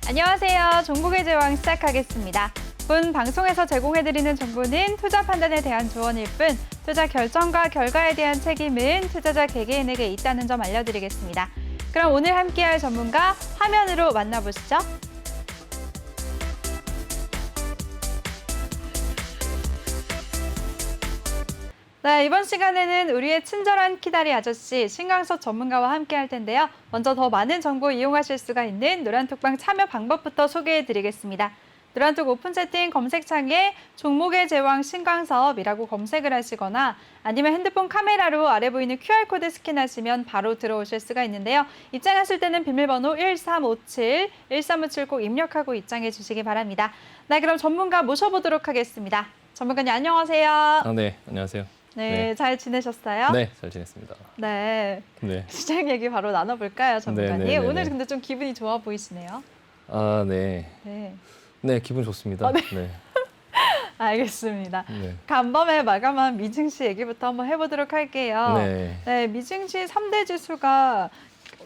안녕하세요. 종목의 제왕 시작하겠습니다. 본 방송에서 제공해드리는 정보는 투자 판단에 대한 조언일 뿐 투자 결정과 결과에 대한 책임은 투자자 개개인에게 있다는 점 알려드리겠습니다. 그럼 오늘 함께할 전문가 화면으로 만나보시죠. 네, 이번 시간에는 우리의 친절한 키다리 아저씨 신광석 전문가와 함께 할 텐데요. 먼저 더 많은 정보 이용하실 수가 있는 노란톡방 참여 방법부터 소개해드리겠습니다. 노란톡 오픈 채팅 검색창에 종목의 제왕 신광섭이라고 검색을 하시거나 아니면 핸드폰 카메라로 아래 보이는 QR코드 스캔하시면 바로 들어오실 수가 있는데요. 입장하실 때는 비밀번호 1357, 1357 꼭 입력하고 입장해 주시기 바랍니다. 네, 그럼 전문가 모셔보도록 하겠습니다. 전문가님 안녕하세요. 네, 안녕하세요. 네, 잘 지내셨어요? 네, 잘 지냈습니다. 네. 네. 시장 얘기 바로 나눠볼까요, 전문가님? 네. 오늘 근데 좀 기분이 좋아 보이시네요. 아, 네. 네. 네, 기분 좋습니다. 네. 네. 알겠습니다. 네. 간밤에 마감한 미증시 얘기부터 한번 해보도록 할게요. 네. 네, 미증시 3대 지수가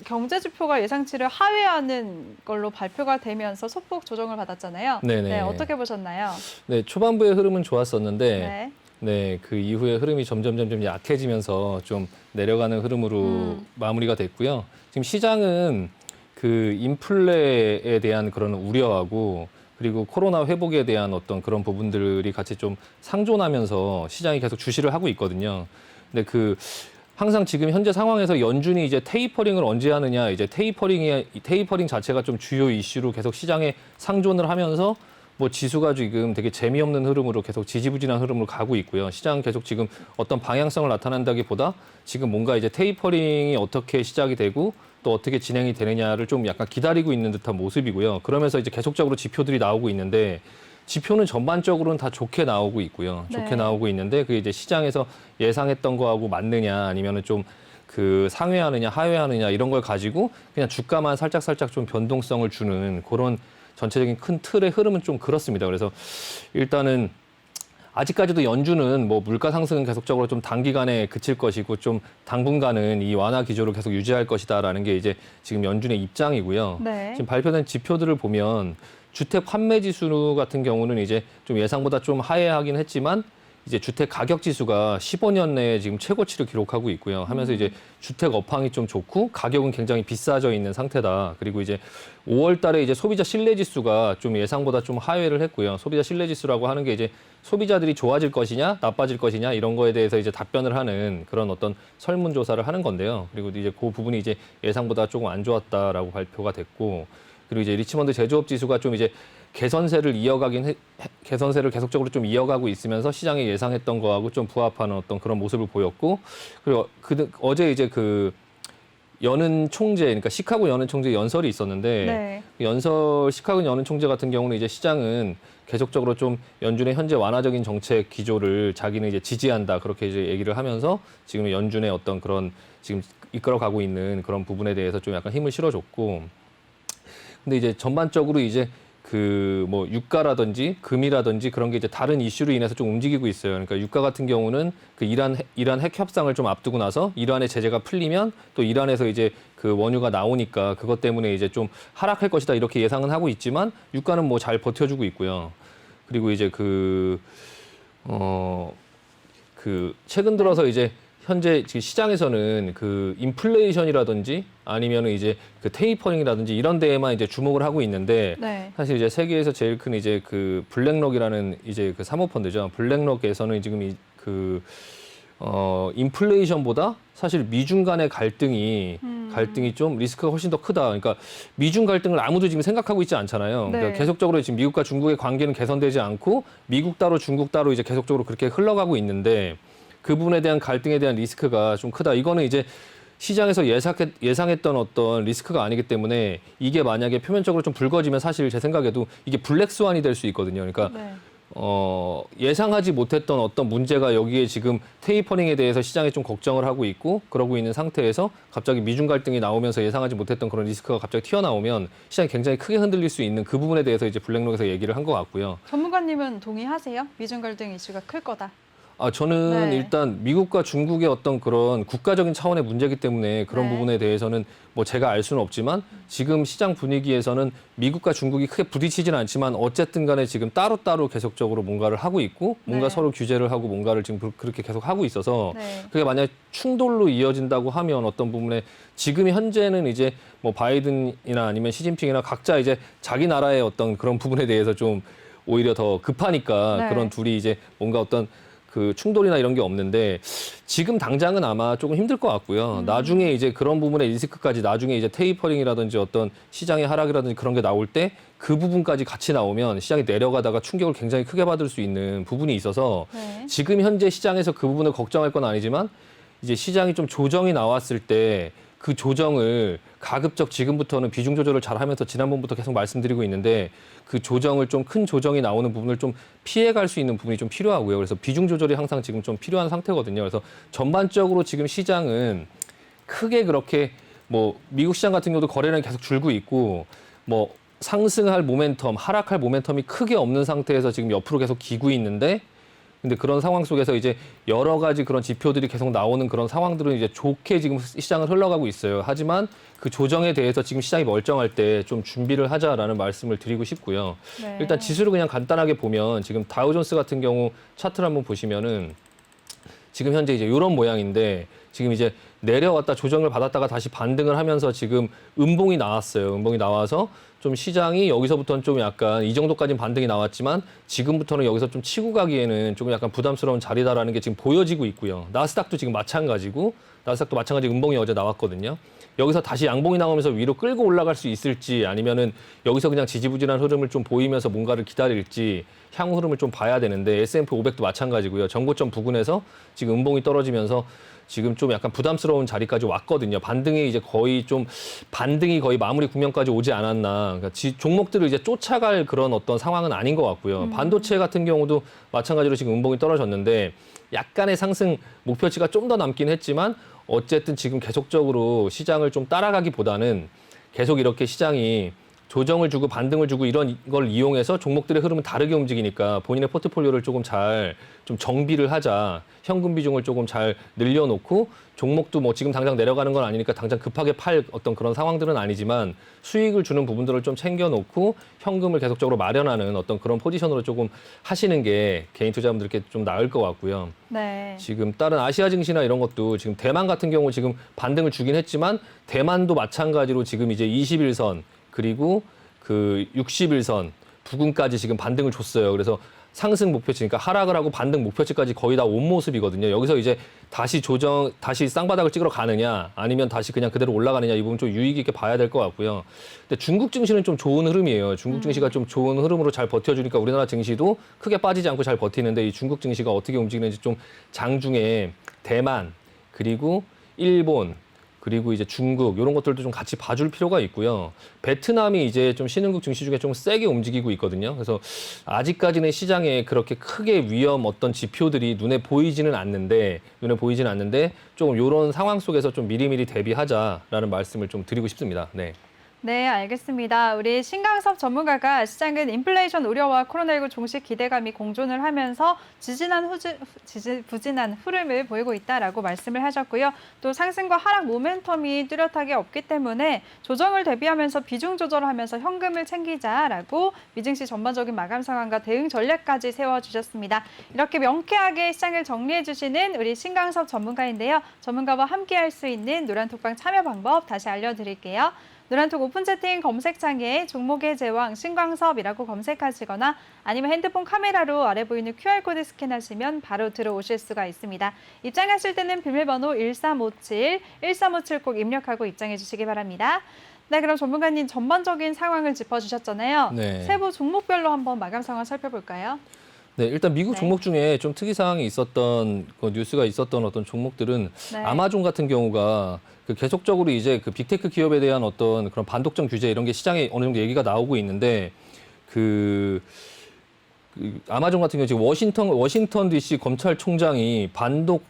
경제지표가 예상치를 하회하는 걸로 발표가 되면서 소폭 조정을 받았잖아요. 네네. 네, 어떻게 보셨나요? 네, 초반부의 흐름은 좋았었는데 네. 네, 그 이후에 흐름이 점점 약해지면서 좀 내려가는 흐름으로 마무리가 됐고요. 지금 시장은 그 인플레에 대한 그런 우려하고 그리고 코로나 회복에 대한 어떤 그런 부분들이 같이 좀 상존하면서 시장이 계속 주시를 하고 있거든요. 근데 그 항상 지금 현재 상황에서 연준이 이제 테이퍼링을 언제 하느냐, 이제 테이퍼링 자체가 좀 주요 이슈로 계속 시장에 상존을 하면서 뭐 지수가 지금 되게 재미없는 흐름으로 계속 지지부진한 흐름으로 가고 있고요. 시장 계속 지금 어떤 방향성을 나타낸다기보다 지금 뭔가 이제 테이퍼링이 어떻게 시작이 되고 또 어떻게 진행이 되느냐를 좀 약간 기다리고 있는 듯한 모습이고요. 그러면서 이제 계속적으로 지표들이 나오고 있는데 지표는 전반적으로는 다 좋게 나오고 있고요. 네. 좋게 나오고 있는데 그게 이제 시장에서 예상했던 거하고 맞느냐 아니면은 좀 그 상회하느냐 하회하느냐 이런 걸 가지고 그냥 주가만 살짝 좀 변동성을 주는 그런 전체적인 큰 틀의 흐름은 좀 그렇습니다. 그래서 일단은 아직까지도 연준은 뭐 물가 상승은 계속적으로 좀 단기간에 그칠 것이고 좀 당분간은 이 완화 기조를 계속 유지할 것이다라는 게 이제 지금 연준의 입장이고요. 네. 지금 발표된 지표들을 보면 주택 판매 지수 같은 경우는 이제 좀 예상보다 좀 하회하긴 했지만 이제 주택 가격 지수가 15년 내에 지금 최고치를 기록하고 있고요. 하면서 이제 주택 업황이 좀 좋고 가격은 굉장히 비싸져 있는 상태다. 그리고 이제 5월 달에 이제 소비자 신뢰 지수가 좀 예상보다 좀 하회를 했고요. 소비자 신뢰 지수라고 하는 게 이제 소비자들이 좋아질 것이냐, 나빠질 것이냐 이런 거에 대해서 이제 답변을 하는 그런 어떤 설문 조사를 하는 건데요. 그리고 이제 그 부분이 이제 예상보다 조금 안 좋았다라고 발표가 됐고, 그리고 이제 리치먼드 제조업 지수가 좀 이제 개선세를 계속적으로 좀 이어가고 있으면서 시장이 예상했던 거하고 좀 부합하는 어떤 그런 모습을 보였고, 그리고 어제 이제 그 여는 총재, 그러니까 시카고 여는 총재 연설이 있었는데 네. 시카고 여는 총재 같은 경우는 이제 시장은 계속적으로 좀 연준의 현재 완화적인 정책 기조를 자기는 이제 지지한다 그렇게 이제 얘기를 하면서 지금 연준의 어떤 그런 지금 이끌어가고 있는 그런 부분에 대해서 좀 약간 힘을 실어줬고, 근데 이제 전반적으로 이제 그 뭐 유가라든지 금이라든지 그런 게 이제 다른 이슈로 인해서 좀 움직이고 있어요. 그러니까 유가 같은 경우는 그 이란 핵 협상을 좀 앞두고 나서 이란의 제재가 풀리면 또 이란에서 이제 그 원유가 나오니까 그것 때문에 이제 좀 하락할 것이다 이렇게 예상은 하고 있지만 유가는 뭐 잘 버텨주고 있고요. 그리고 이제 최근 들어서 이제 현재 지금 시장에서는 그 인플레이션이라든지 아니면은 이제 그 테이퍼링이라든지 이런 데에만 이제 주목을 하고 있는데 네. 사실 이제 세계에서 제일 큰 이제 그 블랙록이라는 이제 그 사모펀드죠. 블랙록에서는 지금 인플레이션보다 사실 미중 간의 갈등이 좀 리스크가 훨씬 더 크다. 그러니까 미중 갈등을 아무도 지금 생각하고 있지 않잖아요. 그러니까 네. 계속적으로 지금 미국과 중국의 관계는 개선되지 않고 미국 따로 중국 따로 이제 계속적으로 그렇게 흘러가고 있는데 그 부분에 대한 갈등에 대한 리스크가 좀 크다. 이거는 이제 시장에서 예상했던 어떤 리스크가 아니기 때문에 이게 만약에 표면적으로 좀 불거지면 사실 제 생각에도 이게 블랙스완이 될 수 있거든요. 그러니까 네. 예상하지 못했던 어떤 문제가 여기에 지금 테이퍼링에 대해서 시장에 좀 걱정을 하고 있고 그러고 있는 상태에서 갑자기 미중 갈등이 나오면서 예상하지 못했던 그런 리스크가 갑자기 튀어나오면 시장이 굉장히 크게 흔들릴 수 있는 그 부분에 대해서 이제 블랙록에서 얘기를 한 것 같고요. 전문가님은 동의하세요? 미중 갈등 이슈가 클 거다. 저는 네. 일단 미국과 중국의 어떤 그런 국가적인 차원의 문제이기 때문에 그런 네. 부분에 대해서는 뭐 제가 알 수는 없지만 지금 시장 분위기에서는 미국과 중국이 크게 부딪히지는 않지만 어쨌든 간에 지금 따로따로 계속적으로 뭔가를 하고 있고 뭔가 네. 서로 규제를 하고 뭔가를 지금 그렇게 계속 하고 있어서 네. 그게 만약 충돌로 이어진다고 하면 어떤 부분에 지금 현재는 이제 뭐 바이든이나 아니면 시진핑이나 각자 이제 자기 나라의 어떤 그런 부분에 대해서 좀 오히려 더 급하니까 네. 그런 둘이 이제 뭔가 어떤 그 충돌이나 이런 게 없는데 지금 당장은 아마 조금 힘들 것 같고요. 나중에 이제 그런 부분의 리스크까지 나중에 이제 테이퍼링이라든지 어떤 시장의 하락이라든지 그런 게 나올 때 그 부분까지 같이 나오면 시장이 내려가다가 충격을 굉장히 크게 받을 수 있는 부분이 있어서 네. 지금 현재 시장에서 그 부분을 걱정할 건 아니지만 이제 시장이 좀 조정이 나왔을 때 그 조정을 가급적 지금부터는 비중 조절을 잘 하면서 지난번부터 계속 말씀드리고 있는데 그 조정을 좀 큰 조정이 나오는 부분을 좀 피해갈 수 있는 부분이 좀 필요하고요. 그래서 비중 조절이 항상 지금 좀 필요한 상태거든요. 그래서 전반적으로 지금 시장은 크게 그렇게 뭐 미국 시장 같은 경우도 거래량이 계속 줄고 있고 뭐 상승할 모멘텀, 하락할 모멘텀이 크게 없는 상태에서 지금 옆으로 계속 기고 있는데 근데 그런 상황 속에서 이제 여러 가지 그런 지표들이 계속 나오는 그런 상황들은 이제 좋게 지금 시장을 흘러가고 있어요. 하지만 그 조정에 대해서 지금 시장이 멀쩡할 때 좀 준비를 하자라는 말씀을 드리고 싶고요. 네. 일단 지수를 그냥 간단하게 보면 지금 다우존스 같은 경우 차트를 한번 보시면은 지금 현재 이제 이런 모양인데 지금 이제 내려왔다 조정을 받았다가 다시 반등을 하면서 지금 음봉이 나왔어요. 음봉이 나와서 좀 시장이 여기서부터는 좀 약간 이 정도까지는 반등이 나왔지만 지금부터는 여기서 좀 치고 가기에는 조금 약간 부담스러운 자리다라는 게 지금 보여지고 있고요. 나스닥도 지금 마찬가지고 나스닥도 마찬가지 음봉이 어제 나왔거든요. 여기서 다시 양봉이 나오면서 위로 끌고 올라갈 수 있을지 아니면은 여기서 그냥 지지부진한 흐름을 좀 보이면서 뭔가를 기다릴지 향후 흐름을 좀 봐야 되는데 S&P 500도 마찬가지고요. 정고점 부근에서 지금 음봉이 떨어지면서 지금 좀 약간 부담스러운 자리까지 왔거든요. 반등이 이제 거의 좀 반등이 거의 마무리 국면까지 오지 않았나. 그러니까 종목들을 이제 쫓아갈 그런 어떤 상황은 아닌 것 같고요. 반도체 같은 경우도 마찬가지로 지금 음봉이 떨어졌는데 약간의 상승 목표치가 좀 더 남긴 했지만 어쨌든 지금 계속적으로 시장을 좀 따라가기보다는 계속 이렇게 시장이 조정을 주고 반등을 주고 이런 걸 이용해서 종목들의 흐름은 다르게 움직이니까 본인의 포트폴리오를 조금 잘 좀 정비를 하자. 현금 비중을 조금 잘 늘려놓고 종목도 뭐 지금 당장 내려가는 건 아니니까 당장 급하게 팔 어떤 그런 상황들은 아니지만 수익을 주는 부분들을 좀 챙겨놓고 현금을 계속적으로 마련하는 어떤 그런 포지션으로 조금 하시는 게 개인 투자자분들께 좀 나을 것 같고요. 네. 지금 다른 아시아 증시나 이런 것도 지금 대만 같은 경우 지금 반등을 주긴 했지만 대만도 마찬가지로 지금 이제 21선 그리고 그 60일선 부근까지 지금 반등을 줬어요. 그래서 상승 목표치, 그러니까 하락을 하고 반등 목표치까지 거의 다 온 모습이거든요. 여기서 이제 다시 다시 쌍바닥을 찍으러 가느냐, 아니면 다시 그냥 그대로 올라가느냐, 이 부분 좀 유의 있게 봐야 될 것 같고요. 근데 중국 증시는 좀 좋은 흐름이에요. 중국 증시가 좀 좋은 흐름으로 잘 버텨주니까 우리나라 증시도 크게 빠지지 않고 잘 버티는데 이 중국 증시가 어떻게 움직이는지 좀 장중에 대만, 그리고 일본, 그리고 이제 중국 이런 것들도 좀 같이 봐줄 필요가 있고요. 베트남이 이제 좀 신흥국 증시 중에 좀 세게 움직이고 있거든요. 그래서 아직까지는 시장에 그렇게 크게 위험 어떤 지표들이 눈에 보이지는 않는데 조금 이런 상황 속에서 좀 미리미리 대비하자라는 말씀을 좀 드리고 싶습니다. 네. 네, 알겠습니다. 우리 신강섭 전문가가 시장은 인플레이션 우려와 코로나19 종식 기대감이 공존을 하면서 부진한 흐름을 보이고 있다라고 말씀을 하셨고요. 또 상승과 하락 모멘텀이 뚜렷하게 없기 때문에 조정을 대비하면서 비중 조절을 하면서 현금을 챙기자라고 미증시 전반적인 마감 상황과 대응 전략까지 세워주셨습니다. 이렇게 명쾌하게 시장을 정리해 주시는 우리 신강섭 전문가인데요. 전문가와 함께할 수 있는 노란톡방 참여 방법 다시 알려드릴게요. 노란톡 오픈 채팅 검색창에 종목의 제왕 신광섭이라고 검색하시거나 아니면 핸드폰 카메라로 아래 보이는 QR코드 스캔하시면 바로 들어오실 수가 있습니다. 입장하실 때는 비밀번호 1357 꼭 입력하고 입장해 주시기 바랍니다. 네, 그럼 전문가님 전반적인 상황을 짚어주셨잖아요. 네. 세부 종목별로 한번 마감 상황 살펴볼까요? 네, 일단 미국 네. 종목 중에 좀 특이 사항이 있었던 그 뉴스가 있었던 어떤 종목들은 네. 아마존 같은 경우가 그 계속적으로 이제 그 빅테크 기업에 대한 어떤 그런 반독점 규제 이런 게 시장에 어느 정도 얘기가 나오고 있는데 그 아마존 같은 경우 지금 워싱턴 DC 검찰총장이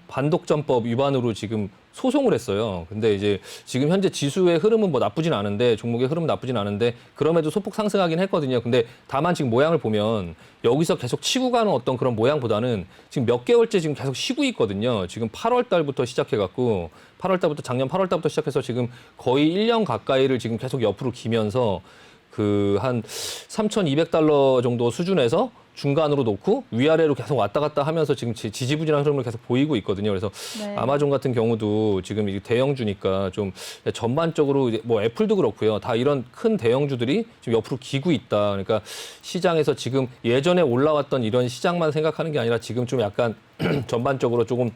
반독점법 위반으로 지금 소송을 했어요. 근데 이제 지금 현재 지수의 흐름은 뭐 나쁘진 않은데, 종목의 흐름은 나쁘진 않은데, 그럼에도 소폭 상승하긴 했거든요. 근데 다만 지금 모양을 보면 여기서 계속 치고 가는 어떤 그런 모양보다는 지금 몇 개월째 지금 계속 쉬고 있거든요. 지금 8월 달부터 시작해갖고, 8월 달부터, 작년 8월 달부터 시작해서 지금 거의 1년 가까이를 지금 계속 옆으로 기면서 그 한 3,200달러 정도 수준에서 중간으로 놓고 위아래로 계속 왔다 갔다 하면서 지금 지지부진한 흐름을 계속 보이고 있거든요. 그래서 네. 아마존 같은 경우도 지금 이게 대형주니까 좀 전반적으로 이제 뭐 애플도 그렇고요. 다 이런 큰 대형주들이 지금 옆으로 기고 있다. 그러니까 시장에서 지금 예전에 올라왔던 이런 시장만 생각하는 게 아니라 지금 좀 약간 전반적으로 조금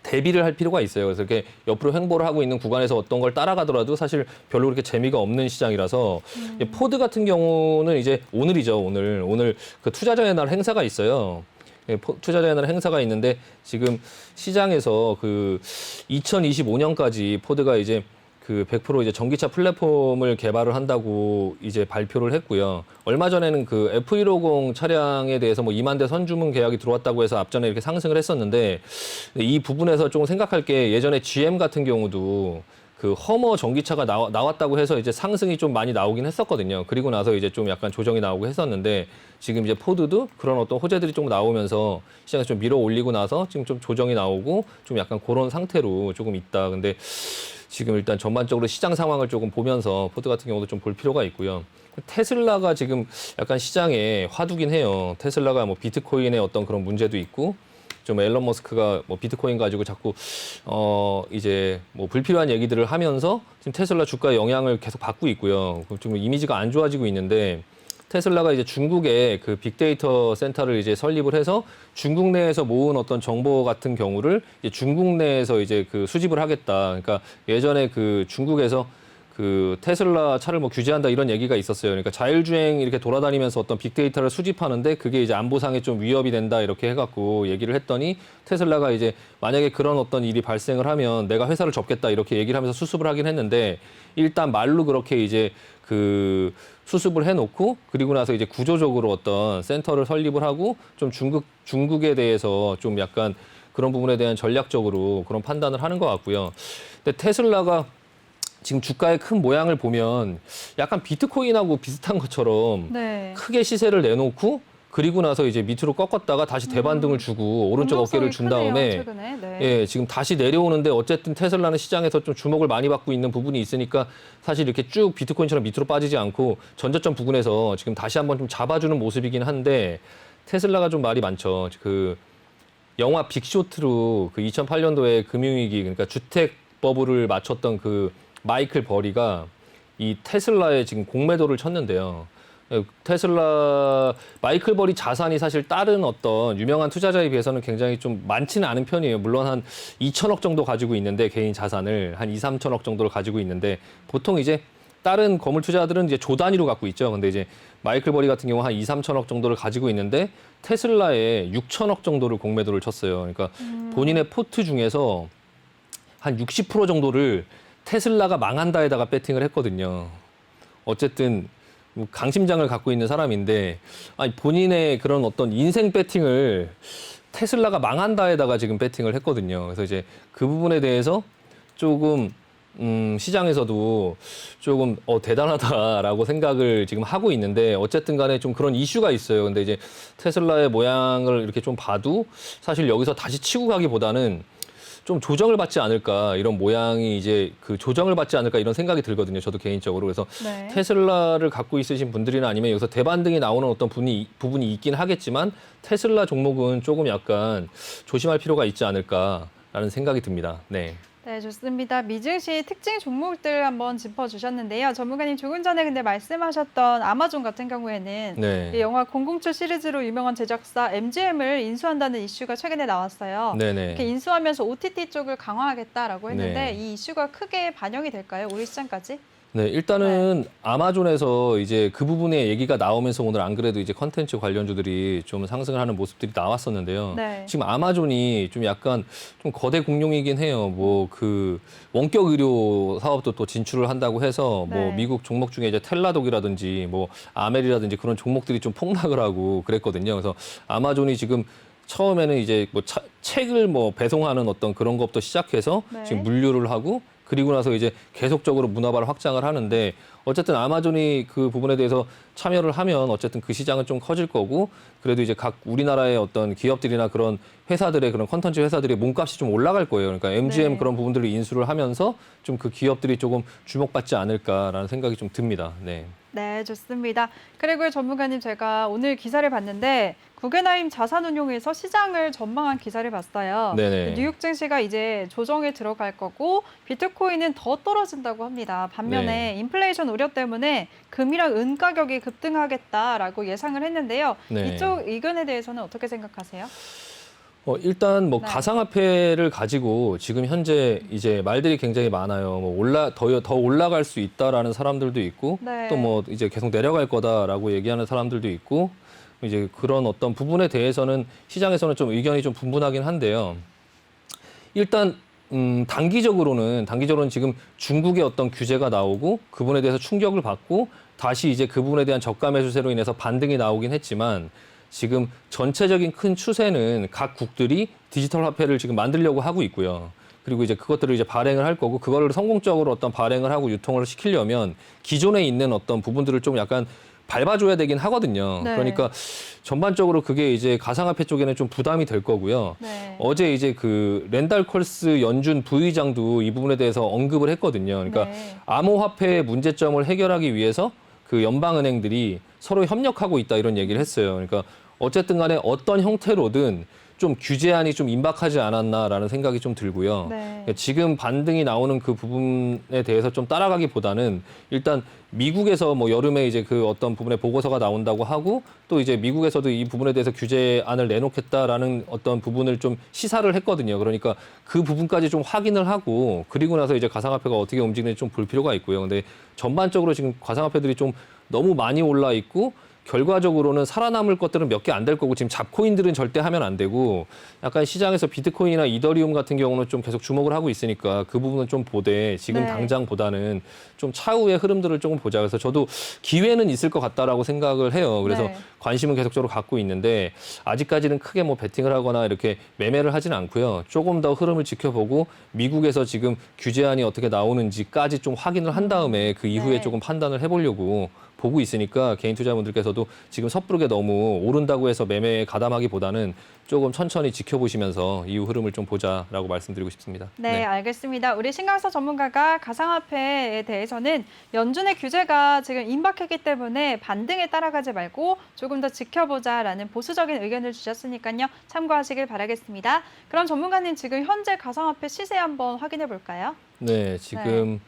대비를 할 필요가 있어요. 그래서 이렇게 옆으로 횡보를 하고 있는 구간에서 어떤 걸 따라가더라도 사실 별로 그렇게 재미가 없는 시장이라서 포드 같은 경우는 이제 오늘이죠. 오늘 그 투자자의 날 행사가 있어요. 투자자의 날 행사가 있는데 지금 시장에서 그 2025년까지 포드가 이제 그 100% 이제 전기차 플랫폼을 개발을 한다고 이제 발표를 했고요. 얼마 전에는 그 F150 차량에 대해서 뭐 2만 대 선주문 계약이 들어왔다고 해서 앞전에 이렇게 상승을 했었는데 이 부분에서 좀 생각할 게 예전에 GM 같은 경우도 그 허머 전기차가 나왔다고 해서 이제 상승이 좀 많이 나오긴 했었거든요. 그리고 나서 이제 좀 약간 조정이 나오고 했었는데 지금 이제 포드도 그런 어떤 호재들이 좀 나오면서 시장에서 좀 밀어 올리고 나서 지금 좀 조정이 나오고 좀 약간 그런 상태로 조금 있다. 근데 지금 일단 전반적으로 시장 상황을 조금 보면서 포드 같은 경우도 좀 볼 필요가 있고요. 테슬라가 지금 약간 시장에 화두긴 해요. 테슬라가 뭐 비트코인의 어떤 그런 문제도 있고 좀 앨런 머스크가 뭐 비트코인 가지고 자꾸 이제 뭐 불필요한 얘기들을 하면서 지금 테슬라 주가에 영향을 계속 받고 있고요. 좀 이미지가 안 좋아지고 있는데 테슬라가 이제 중국에 그 빅데이터 센터를 이제 설립을 해서 중국 내에서 모은 어떤 정보 같은 경우를 이제 중국 내에서 이제 그 수집을 하겠다. 그러니까 예전에 그 중국에서 그 테슬라 차를 뭐 규제한다 이런 얘기가 있었어요. 그러니까 자율주행 이렇게 돌아다니면서 어떤 빅데이터를 수집하는데 그게 이제 안보상에 좀 위협이 된다 이렇게 해갖고 얘기를 했더니 테슬라가 이제 만약에 그런 어떤 일이 발생을 하면 내가 회사를 접겠다 이렇게 얘기를 하면서 수습을 하긴 했는데 일단 말로 그렇게 이제 그 수습을 해놓고 그리고 나서 이제 구조적으로 어떤 센터를 설립을 하고 좀 중국에 대해서 좀 약간 그런 부분에 대한 전략적으로 그런 판단을 하는 것 같고요. 근데 테슬라가 지금 주가의 큰 모양을 보면 약간 비트코인하고 비슷한 것처럼 네. 크게 시세를 내놓고 그리고 나서 이제 밑으로 꺾었다가 다시 대반등을 주고 오른쪽 어깨를 준 다음에 최근에. 네. 예, 지금 다시 내려오는데 어쨌든 테슬라는 시장에서 좀 주목을 많이 받고 있는 부분이 있으니까 사실 이렇게 쭉 비트코인처럼 밑으로 빠지지 않고 전저점 부근에서 지금 다시 한번 좀 잡아주는 모습이긴 한데 테슬라가 좀 말이 많죠. 그 영화 빅쇼트로 그 2008년도에 금융위기 그러니까 주택 버블을 맞췄던 그 마이클 버리가 이 테슬라에 지금 공매도를 쳤는데요. 테슬라 마이클 버리 자산이 사실 다른 어떤 유명한 투자자에 비해서는 굉장히 좀 많지는 않은 편이에요. 물론 한 2천억 정도 가지고 있는데 개인 자산을 한 2, 3천억 정도를 가지고 있는데 보통 이제 다른 거물 투자들은 이제 조 단위로 갖고 있죠. 근데 이제 마이클 버리 같은 경우 한 2, 3천억 정도를 가지고 있는데 테슬라에 6천억 정도를 공매도를 쳤어요. 그러니까 본인의 포트 중에서 한 60% 정도를 테슬라가 망한다에다가 배팅을 했거든요. 어쨌든 강심장을 갖고 있는 사람인데 아니 본인의 그런 어떤 인생 배팅을 테슬라가 망한다에다가 지금 배팅을 했거든요. 그래서 이제 그 부분에 대해서 조금 시장에서도 조금 대단하다라고 생각을 지금 하고 있는데 어쨌든 간에 좀 그런 이슈가 있어요. 근데 이제 테슬라의 모양을 이렇게 좀 봐도 사실 여기서 다시 치고 가기보다는 좀 조정을 받지 않을까 이런 모양이 이제 그 조정을 받지 않을까 이런 생각이 들거든요. 저도 개인적으로 그래서 네. 테슬라를 갖고 있으신 분들이나 아니면 여기서 대반등이 나오는 어떤 부분이 있긴 하겠지만 테슬라 종목은 조금 약간 조심할 필요가 있지 않을까라는 생각이 듭니다. 네. 네, 좋습니다. 미증시 특징 종목들 한번 짚어주셨는데요. 전문가님 조금 전에 근데 말씀하셨던 아마존 같은 경우에는 네. 이 영화 007 시리즈로 유명한 제작사 MGM을 인수한다는 이슈가 최근에 나왔어요. 네네. 이렇게 인수하면서 OTT 쪽을 강화하겠다라고 했는데 네. 이 이슈가 크게 반영이 될까요? 우리 시장까지? 네, 일단은 아마존에서 이제 그 부분에 얘기가 나오면서 오늘 안 그래도 이제 컨텐츠 관련주들이 좀 상승을 하는 모습들이 나왔었는데요. 네. 지금 아마존이 좀 약간 좀 거대 공룡이긴 해요. 뭐 그 원격 의료 사업도 또 진출을 한다고 해서 뭐 네. 미국 종목 중에 이제 텔라독이라든지 뭐 아멜이라든지 그런 종목들이 좀 폭락을 하고 그랬거든요. 그래서 아마존이 지금 처음에는 이제 뭐 책을 뭐 배송하는 어떤 그런 것부터 시작해서 네. 지금 물류를 하고 그리고 나서 이제 계속적으로 문화발을 확장을 하는데 어쨌든 아마존이 그 부분에 대해서 참여를 하면 어쨌든 그 시장은 좀 커질 거고 그래도 이제 각 우리나라의 어떤 기업들이나 그런 회사들의 그런 컨텐츠 회사들의 몸값이 좀 올라갈 거예요. 그러니까 MGM 네. 그런 부분들을 인수를 하면서 좀 그 기업들이 조금 주목받지 않을까라는 생각이 좀 듭니다. 네. 네, 좋습니다. 그리고 전문가님 제가 오늘 기사를 봤는데 구겐하임 자산운용에서 시장을 전망한 기사를 봤어요. 네네. 뉴욕 증시가 이제 조정에 들어갈 거고 비트코인은 더 떨어진다고 합니다. 반면에 인플레이션 우려 때문에 금이랑 은 가격이 급등하겠다라고 예상을 했는데요. 네. 이쪽 의견에 대해서는 어떻게 생각하세요? 일단 뭐 네. 가상화폐를 가지고 지금 현재 이제 말들이 굉장히 많아요. 뭐 더 올라갈 수 있다라는 사람들도 있고 네. 또 뭐 이제 계속 내려갈 거다라고 얘기하는 사람들도 있고 이제 그런 어떤 부분에 대해서는 시장에서는 좀 의견이 좀 분분하긴 한데요. 일단 단기적으로는 지금 중국의 어떤 규제가 나오고 그 부분에 대해서 충격을 받고 다시 이제 그 부분에 대한 저가 매수세로 인해서 반등이 나오긴 했지만 지금 전체적인 큰 추세는 각 국들이 디지털 화폐를 지금 만들려고 하고 있고요. 그리고 이제 그것들을 이제 발행을 할 거고 그거를 성공적으로 어떤 발행을 하고 유통을 시키려면 기존에 있는 어떤 부분들을 좀 약간 밟아줘야 되긴 하거든요. 네. 그러니까 전반적으로 그게 이제 가상화폐 쪽에는 좀 부담이 될 거고요. 네. 어제 이제 그 랜달 컬스 연준 부의장도 이 부분에 대해서 언급을 했거든요. 그러니까 네. 암호화폐의 문제점을 해결하기 위해서 그 연방은행들이 서로 협력하고 있다 이런 얘기를 했어요. 그러니까 어쨌든 간에 어떤 형태로든 좀 규제안이 좀 임박하지 않았나라는 생각이 좀 들고요. 네. 그러니까 지금 반등이 나오는 그 부분에 대해서 좀 따라가기보다는 일단 미국에서 뭐 여름에 이제 그 어떤 부분에 보고서가 나온다고 하고 또 이제 미국에서도 이 부분에 대해서 규제안을 내놓겠다라는 어떤 부분을 좀 시사를 했거든요. 그러니까 그 부분까지 좀 확인을 하고 그리고 나서 이제 가상화폐가 어떻게 움직이는지 좀 볼 필요가 있고요. 근데 전반적으로 지금 가상화폐들이 좀 너무 많이 올라 있고 결과적으로는 살아남을 것들은 몇 개 안 될 거고 지금 잡코인들은 절대 하면 안 되고 약간 시장에서 비트코인이나 이더리움 같은 경우는 좀 계속 주목을 하고 있으니까 그 부분은 좀 보되 지금 네. 당장보다는 좀 차후의 흐름들을 조금 보자. 그래서 저도 기회는 있을 것 같다라고 생각을 해요. 그래서 네. 관심은 계속적으로 갖고 있는데 아직까지는 크게 뭐 베팅을 하거나 이렇게 매매를 하진 않고요. 조금 더 흐름을 지켜보고 미국에서 지금 규제안이 어떻게 나오는지까지 좀 확인을 한 다음에 그 이후에 네. 조금 판단을 해보려고 보고 있으니까 개인 투자분들께서도 지금 섣부르게 너무 오른다고 해서 매매에 가담하기보다는 조금 천천히 지켜보시면서 이후 흐름을 좀 보자라고 말씀드리고 싶습니다. 네, 알겠습니다. 우리 신강서 전문가가 가상화폐에 대해서는 연준의 규제가 지금 임박했기 때문에 반등에 따라가지 말고 조금 더 지켜보자라는 보수적인 의견을 주셨으니까요. 참고하시길 바라겠습니다. 그럼 전문가님 지금 현재 가상화폐 시세 한번 확인해 볼까요? 네, 지금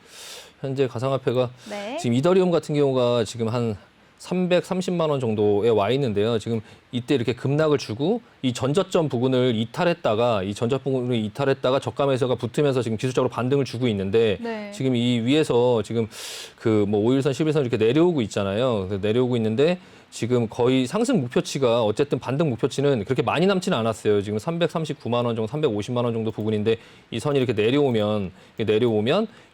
현재 가상화폐가 네. 지금 이더리움 같은 경우가 지금 한 330만 원 정도에 와 있는데요. 지금 이때 이렇게 급락을 주고 이 전저점 부분을 이탈했다가 저가 매수가 붙으면서 지금 기술적으로 반등을 주고 있는데 네. 지금 이 위에서 지금 그 뭐 5일선, 11선 이렇게 내려오고 있잖아요. 그래서 내려오고 있는데 지금 거의 상승 목표치가 어쨌든 반등 목표치는 그렇게 많이 남지는 않았어요. 지금 339만 원 정도, 350만 원 정도 부분인데 이 선이 이렇게 내려오면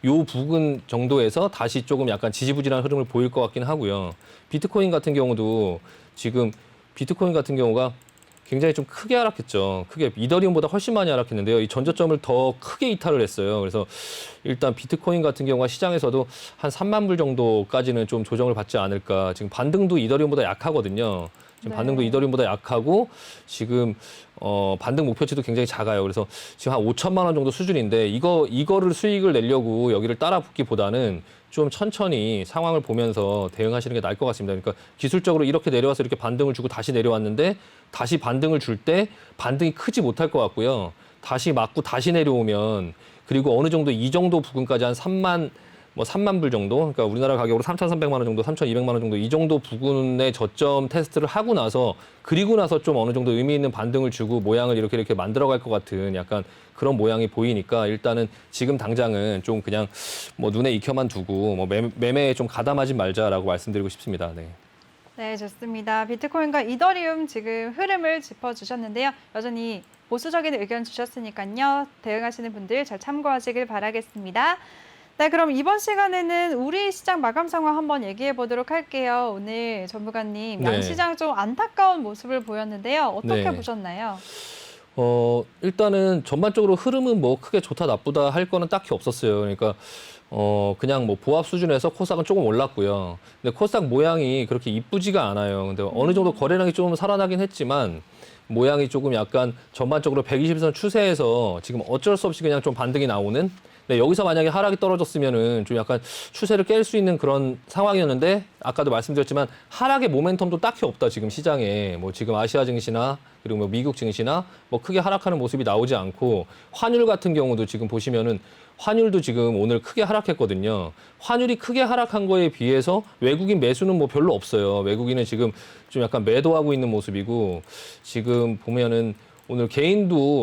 요 부근 정도에서 다시 조금 약간 지지부진한 흐름을 보일 것 같긴 하고요. 비트코인 같은 경우도 지금 비트코인 같은 경우가 굉장히 좀 크게 하락했죠. 크게 이더리움보다 훨씬 많이 하락했는데요. 이 전저점을 더 크게 이탈을 했어요. 그래서 일단 비트코인 같은 경우가 시장에서도 한 3만 불 정도까지는 좀 조정을 받지 않을까. 지금 반등도 이더리움보다 약하거든요. 지금 네. 반등도 이더리움보다 약하고 지금 반등 목표치도 굉장히 작아요. 그래서 지금 한 5천만 원 정도 수준인데 이거를 수익을 내려고 여기를 따라 붙기보다는 좀 천천히 상황을 보면서 대응하시는 게 나을 것 같습니다. 그러니까 기술적으로 이렇게 내려와서 이렇게 반등을 주고 다시 내려왔는데 다시 반등을 줄 때 반등이 크지 못할 것 같고요. 다시 맞고 다시 내려오면 그리고 어느 정도 이 정도 부근까지 한 3만 불 정도, 그러니까 우리나라 가격으로 3,300만 원 정도, 3,200만 원 정도 이 정도 부근의 저점 테스트를 하고 나서 그리고 나서 좀 어느 정도 의미 있는 반등을 주고 모양을 이렇게 만들어갈 것 같은 약간 그런 모양이 보이니까 일단은 지금 당장은 좀 그냥 뭐 눈에 익혀만 두고 뭐 매매에 좀 가담하지 말자라고 말씀드리고 싶습니다. 네. 네, 좋습니다. 비트코인과 이더리움 지금 흐름을 짚어주셨는데요. 여전히 보수적인 의견 주셨으니까요. 대응하시는 분들 잘 참고하시길 바라겠습니다. 네, 그럼 이번 시간에는 우리 시장 마감 상황 한번 얘기해 보도록 할게요. 오늘 전무관님, 네. 양시장 좀 안타까운 모습을 보였는데요. 어떻게 네. 보셨나요? 일단은 전반적으로 흐름은 뭐 크게 좋다 나쁘다 할 거는 딱히 없었어요. 그러니까 그냥 뭐 보합 수준에서 코스닥은 조금 올랐고요. 근데 코스닥 모양이 그렇게 이쁘지가 않아요. 근데 어느 정도 거래량이 좀 살아나긴 했지만 모양이 조금 약간 전반적으로 120선 추세에서 지금 어쩔 수 없이 그냥 좀 반등이 나오는. 네, 여기서 만약에 하락이 떨어졌으면은 좀 약간 추세를 깰 수 있는 그런 상황이었는데 아까도 말씀드렸지만 하락의 모멘텀도 딱히 없다 지금 시장에. 뭐 지금 아시아 증시나 그리고 뭐 미국 증시나 뭐 크게 하락하는 모습이 나오지 않고 환율 같은 경우도 지금 보시면은 환율도 지금 오늘 크게 하락했거든요. 환율이 크게 하락한 거에 비해서 외국인 매수는 뭐 별로 없어요. 외국인은 지금 좀 약간 매도하고 있는 모습이고 지금 보면은 오늘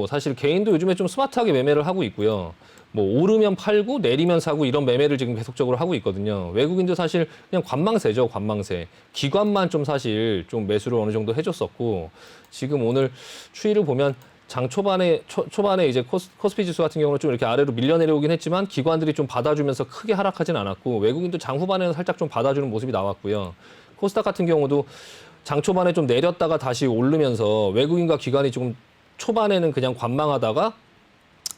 사실 개인도 요즘에 좀 스마트하게 매매를 하고 있고요. 뭐 오르면 팔고 내리면 사고 이런 매매를 지금 계속적으로 하고 있거든요. 외국인도 사실 그냥 관망세죠, 관망세. 기관만 좀 사실 좀 매수를 어느 정도 해줬었고 지금 오늘 추이를 보면 장 초반에 이제 코스피 지수 같은 경우는 좀 이렇게 아래로 밀려 내려오긴 했지만 기관들이 좀 받아주면서 크게 하락하진 않았고 외국인도 장 후반에는 살짝 좀 받아주는 모습이 나왔고요. 코스닥 같은 경우도 장 초반에 좀 내렸다가 다시 오르면서 외국인과 기관이 조금 초반에는 그냥 관망하다가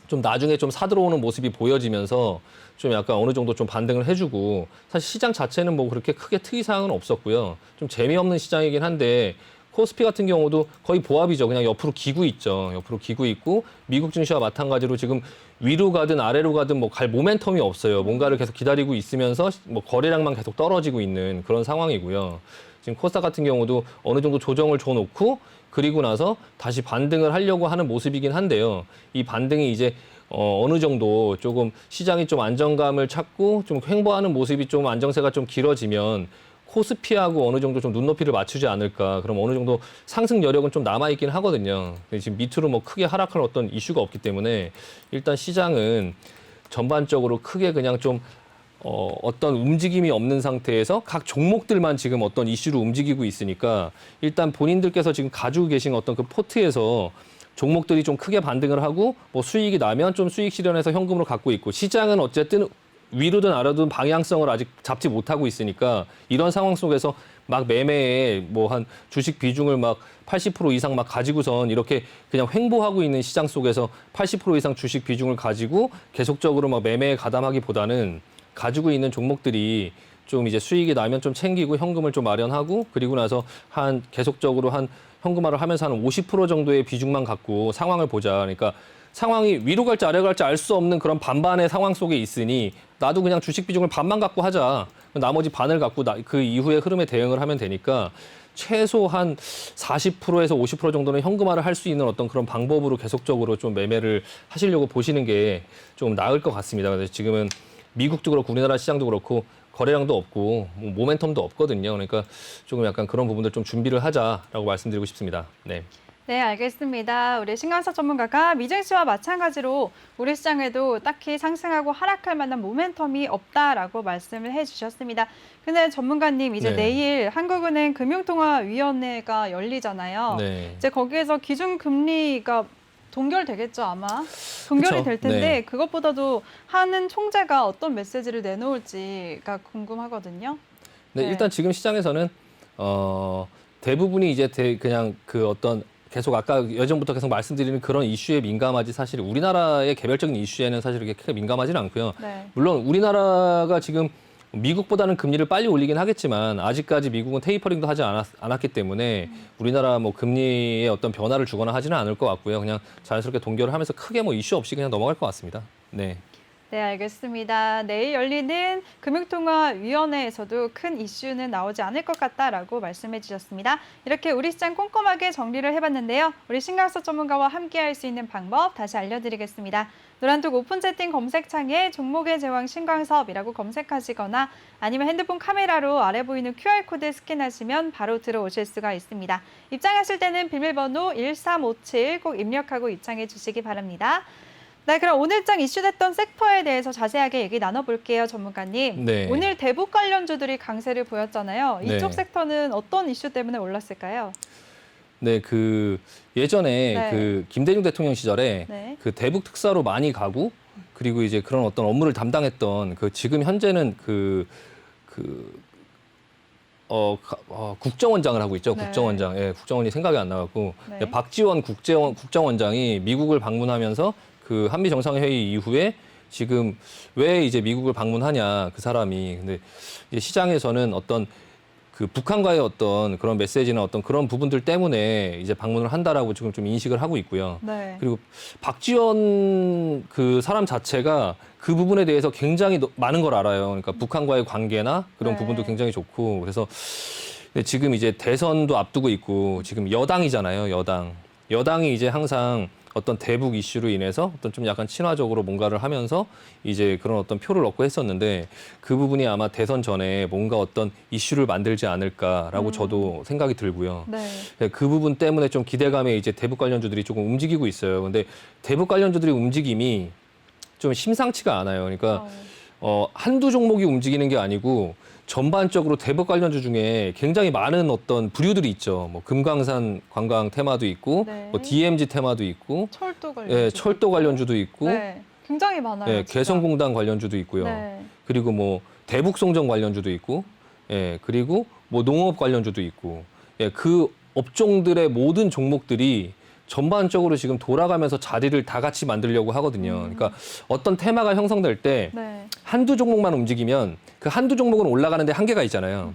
좀 나중에 좀 사들어오는 모습이 보여지면서 좀 약간 어느 정도 좀 반등을 해주고 사실 시장 자체는 뭐 그렇게 크게 특이사항은 없었고요. 좀 재미없는 시장이긴 한데 코스피 같은 경우도 거의 보합이죠. 그냥 옆으로 기고 있죠. 옆으로 기고 있고 미국 증시와 마찬가지로 지금 위로 가든 아래로 가든 뭐 갈 모멘텀이 없어요. 뭔가를 계속 기다리고 있으면서 뭐 거래량만 계속 떨어지고 있는 그런 상황이고요. 지금 코스닥 같은 경우도 어느 정도 조정을 줘놓고 그리고 나서 다시 반등을 하려고 하는 모습이긴 한데요. 이 반등이 이제 어느 정도 조금 시장이 좀 안정감을 찾고 좀 횡보하는 모습이 좀 안정세가 좀 길어지면 코스피하고 어느 정도 좀 눈높이를 맞추지 않을까. 그럼 어느 정도 상승 여력은 좀 남아있긴 하거든요. 근데 지금 밑으로 뭐 크게 하락할 어떤 이슈가 없기 때문에 일단 시장은 전반적으로 크게 그냥 좀 어떤 움직임이 없는 상태에서 각 종목들만 지금 어떤 이슈로 움직이고 있으니까 일단 본인들께서 지금 가지고 계신 어떤 그 포트에서 종목들이 좀 크게 반등을 하고 뭐 수익이 나면 좀 수익 실현해서 현금으로 갖고 있고 시장은 어쨌든 위로든 아래든 방향성을 아직 잡지 못하고 있으니까 이런 상황 속에서 막 매매에 뭐 한 주식 비중을 막 80% 이상 막 가지고선 이렇게 그냥 횡보하고 있는 시장 속에서 80% 이상 주식 비중을 가지고 계속적으로 막 매매에 가담하기보다는 가지고 있는 종목들이 좀 이제 수익이 나면 좀 챙기고 현금을 좀 마련하고 그리고 나서 한 계속적으로 한 현금화를 하면서 한 50% 정도의 비중만 갖고 상황을 보자. 그러니까 상황이 위로 갈지 아래 갈지 알 수 없는 그런 반반의 상황 속에 있으니 나도 그냥 주식 비중을 반만 갖고 하자. 나머지 반을 갖고 그 이후의 흐름에 대응을 하면 되니까 최소 한 40%에서 50% 정도는 현금화를 할 수 있는 어떤 그런 방법으로 계속적으로 좀 매매를 하시려고 보시는 게 좀 나을 것 같습니다. 그래서 지금은 미국도 그렇고 우리나라 시장도 그렇고 거래량도 없고 뭐 모멘텀도 없거든요. 그러니까 조금 약간 그런 부분들 좀 준비를 하자라고 말씀드리고 싶습니다. 네. 네, 알겠습니다. 우리 신광석 전문가가 미증시와 마찬가지로 우리 시장에도 딱히 상승하고 하락할 만한 모멘텀이 없다라고 말씀을 해주셨습니다. 근데 전문가님, 이제 네. 내일 한국은행 금융통화위원회가 열리잖아요. 네. 이제 거기에서 기준금리가 동결되겠죠, 아마. 동결이 그쵸? 될 텐데 네. 그것보다도 하는 총재가 어떤 메시지를 내놓을지가 궁금하거든요. 네, 네. 일단 지금 시장에서는 대부분이 이제 그냥 그 어떤 계속 아까 예전부터 계속 말씀드리는 그런 이슈에 민감하지 사실 우리나라의 개별적인 이슈에는 사실 그렇게 크게 민감하지는 않고요. 네. 물론 우리나라가 지금 미국보다는 금리를 빨리 올리긴 하겠지만 아직까지 미국은 테이퍼링도 하지 않았기 때문에 우리나라 뭐 금리에 어떤 변화를 주거나 하지는 않을 것 같고요. 그냥 자연스럽게 동결을 하면서 크게 뭐 이슈 없이 그냥 넘어갈 것 같습니다. 네. 네, 알겠습니다. 내일 열리는 금융통화위원회에서도 큰 이슈는 나오지 않을 것 같다라고 말씀해 주셨습니다. 이렇게 우리 시장 꼼꼼하게 정리를 해봤는데요. 우리 신광석 전문가와 함께할 수 있는 방법 다시 알려드리겠습니다. 노란톡 오픈 채팅 검색창에 종목의 제왕 신광섭이라고 검색하시거나 아니면 핸드폰 카메라로 아래 보이는 QR코드 스캔하시면 바로 들어오실 수가 있습니다. 입장하실 때는 비밀번호 1357 꼭 입력하고 입장해 주시기 바랍니다. 네, 그럼 오늘장 이슈됐던 섹터에 대해서 자세하게 얘기 나눠볼게요, 전문가님. 네. 오늘 대북 관련주들이 강세를 보였잖아요. 이쪽 네. 섹터는 어떤 이슈 때문에 올랐을까요? 네, 예전에 네. 김대중 대통령 시절에 네. 대북 특사로 많이 가고 그리고 이제 그런 어떤 업무를 담당했던 지금 현재는 국정원장을 하고 있죠. 네. 국정원장. 예, 국정원이 생각이 안 나갖고 네. 박지원 국정원장이 미국을 방문하면서 그 한미 정상회의 이후에 지금 왜 이제 미국을 방문하냐 그 사람이. 근데 이제 시장에서는 어떤 그 북한과의 어떤 그런 메시지나 어떤 그런 부분들 때문에 이제 방문을 한다라고 지금 좀 인식을 하고 있고요. 네. 그리고 박지원 그 사람 자체가 그 부분에 대해서 굉장히 많은 걸 알아요. 그러니까 북한과의 관계나 그런 네. 부분도 굉장히 좋고 그래서 지금 이제 대선도 앞두고 있고 지금 여당이잖아요. 여당이 이제 항상 어떤 대북 이슈로 인해서 어떤 좀 약간 친화적으로 뭔가를 하면서 이제 그런 어떤 표를 얻고 했었는데 그 부분이 아마 대선 전에 뭔가 어떤 이슈를 만들지 않을까라고 저도 생각이 들고요. 네. 그 부분 때문에 좀 기대감에 이제 대북 관련주들이 조금 움직이고 있어요. 근데 대북 관련주들의 움직임이 좀 심상치가 않아요. 그러니까 한두 종목이 움직이는 게 아니고 전반적으로 대북 관련주 중에 굉장히 많은 어떤 부류들이 있죠. 뭐 금강산 관광 테마도 있고, 네. 뭐 DMZ 테마도 있고, 철도 관련주. 예, 철도 관련주도 있고, 네. 굉장히 많아요. 예, 진짜. 개성공단 관련주도 있고요. 네. 그리고 뭐 대북송정 관련주도 있고, 예, 그리고 뭐 농업 관련주도 있고, 예, 그 업종들의 모든 종목들이 전반적으로 지금 돌아가면서 자리를 다 같이 만들려고 하거든요. 그러니까 어떤 테마가 형성될 때 네. 한두 종목만 움직이면 그 한두 종목은 올라가는데 한계가 있잖아요.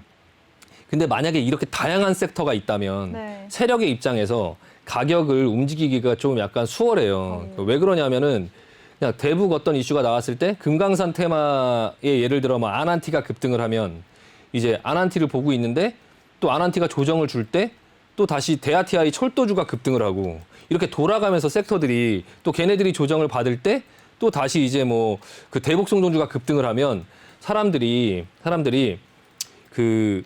근데 만약에 이렇게 다양한 섹터가 있다면 네. 세력의 입장에서 가격을 움직이기가 좀 약간 수월해요. 왜 그러냐면은 그냥 대북 어떤 이슈가 나왔을 때 금강산 테마에 예를 들어 뭐 아난티가 급등을 하면 이제 아난티를 보고 있는데 또 아난티가 조정을 줄 때 또 다시 대아티아이 철도주가 급등을 하고 이렇게 돌아가면서 섹터들이 또 걔네들이 조정을 받을 때 또 다시 이제 뭐 그 대북 송정주가 급등을 하면 사람들이 그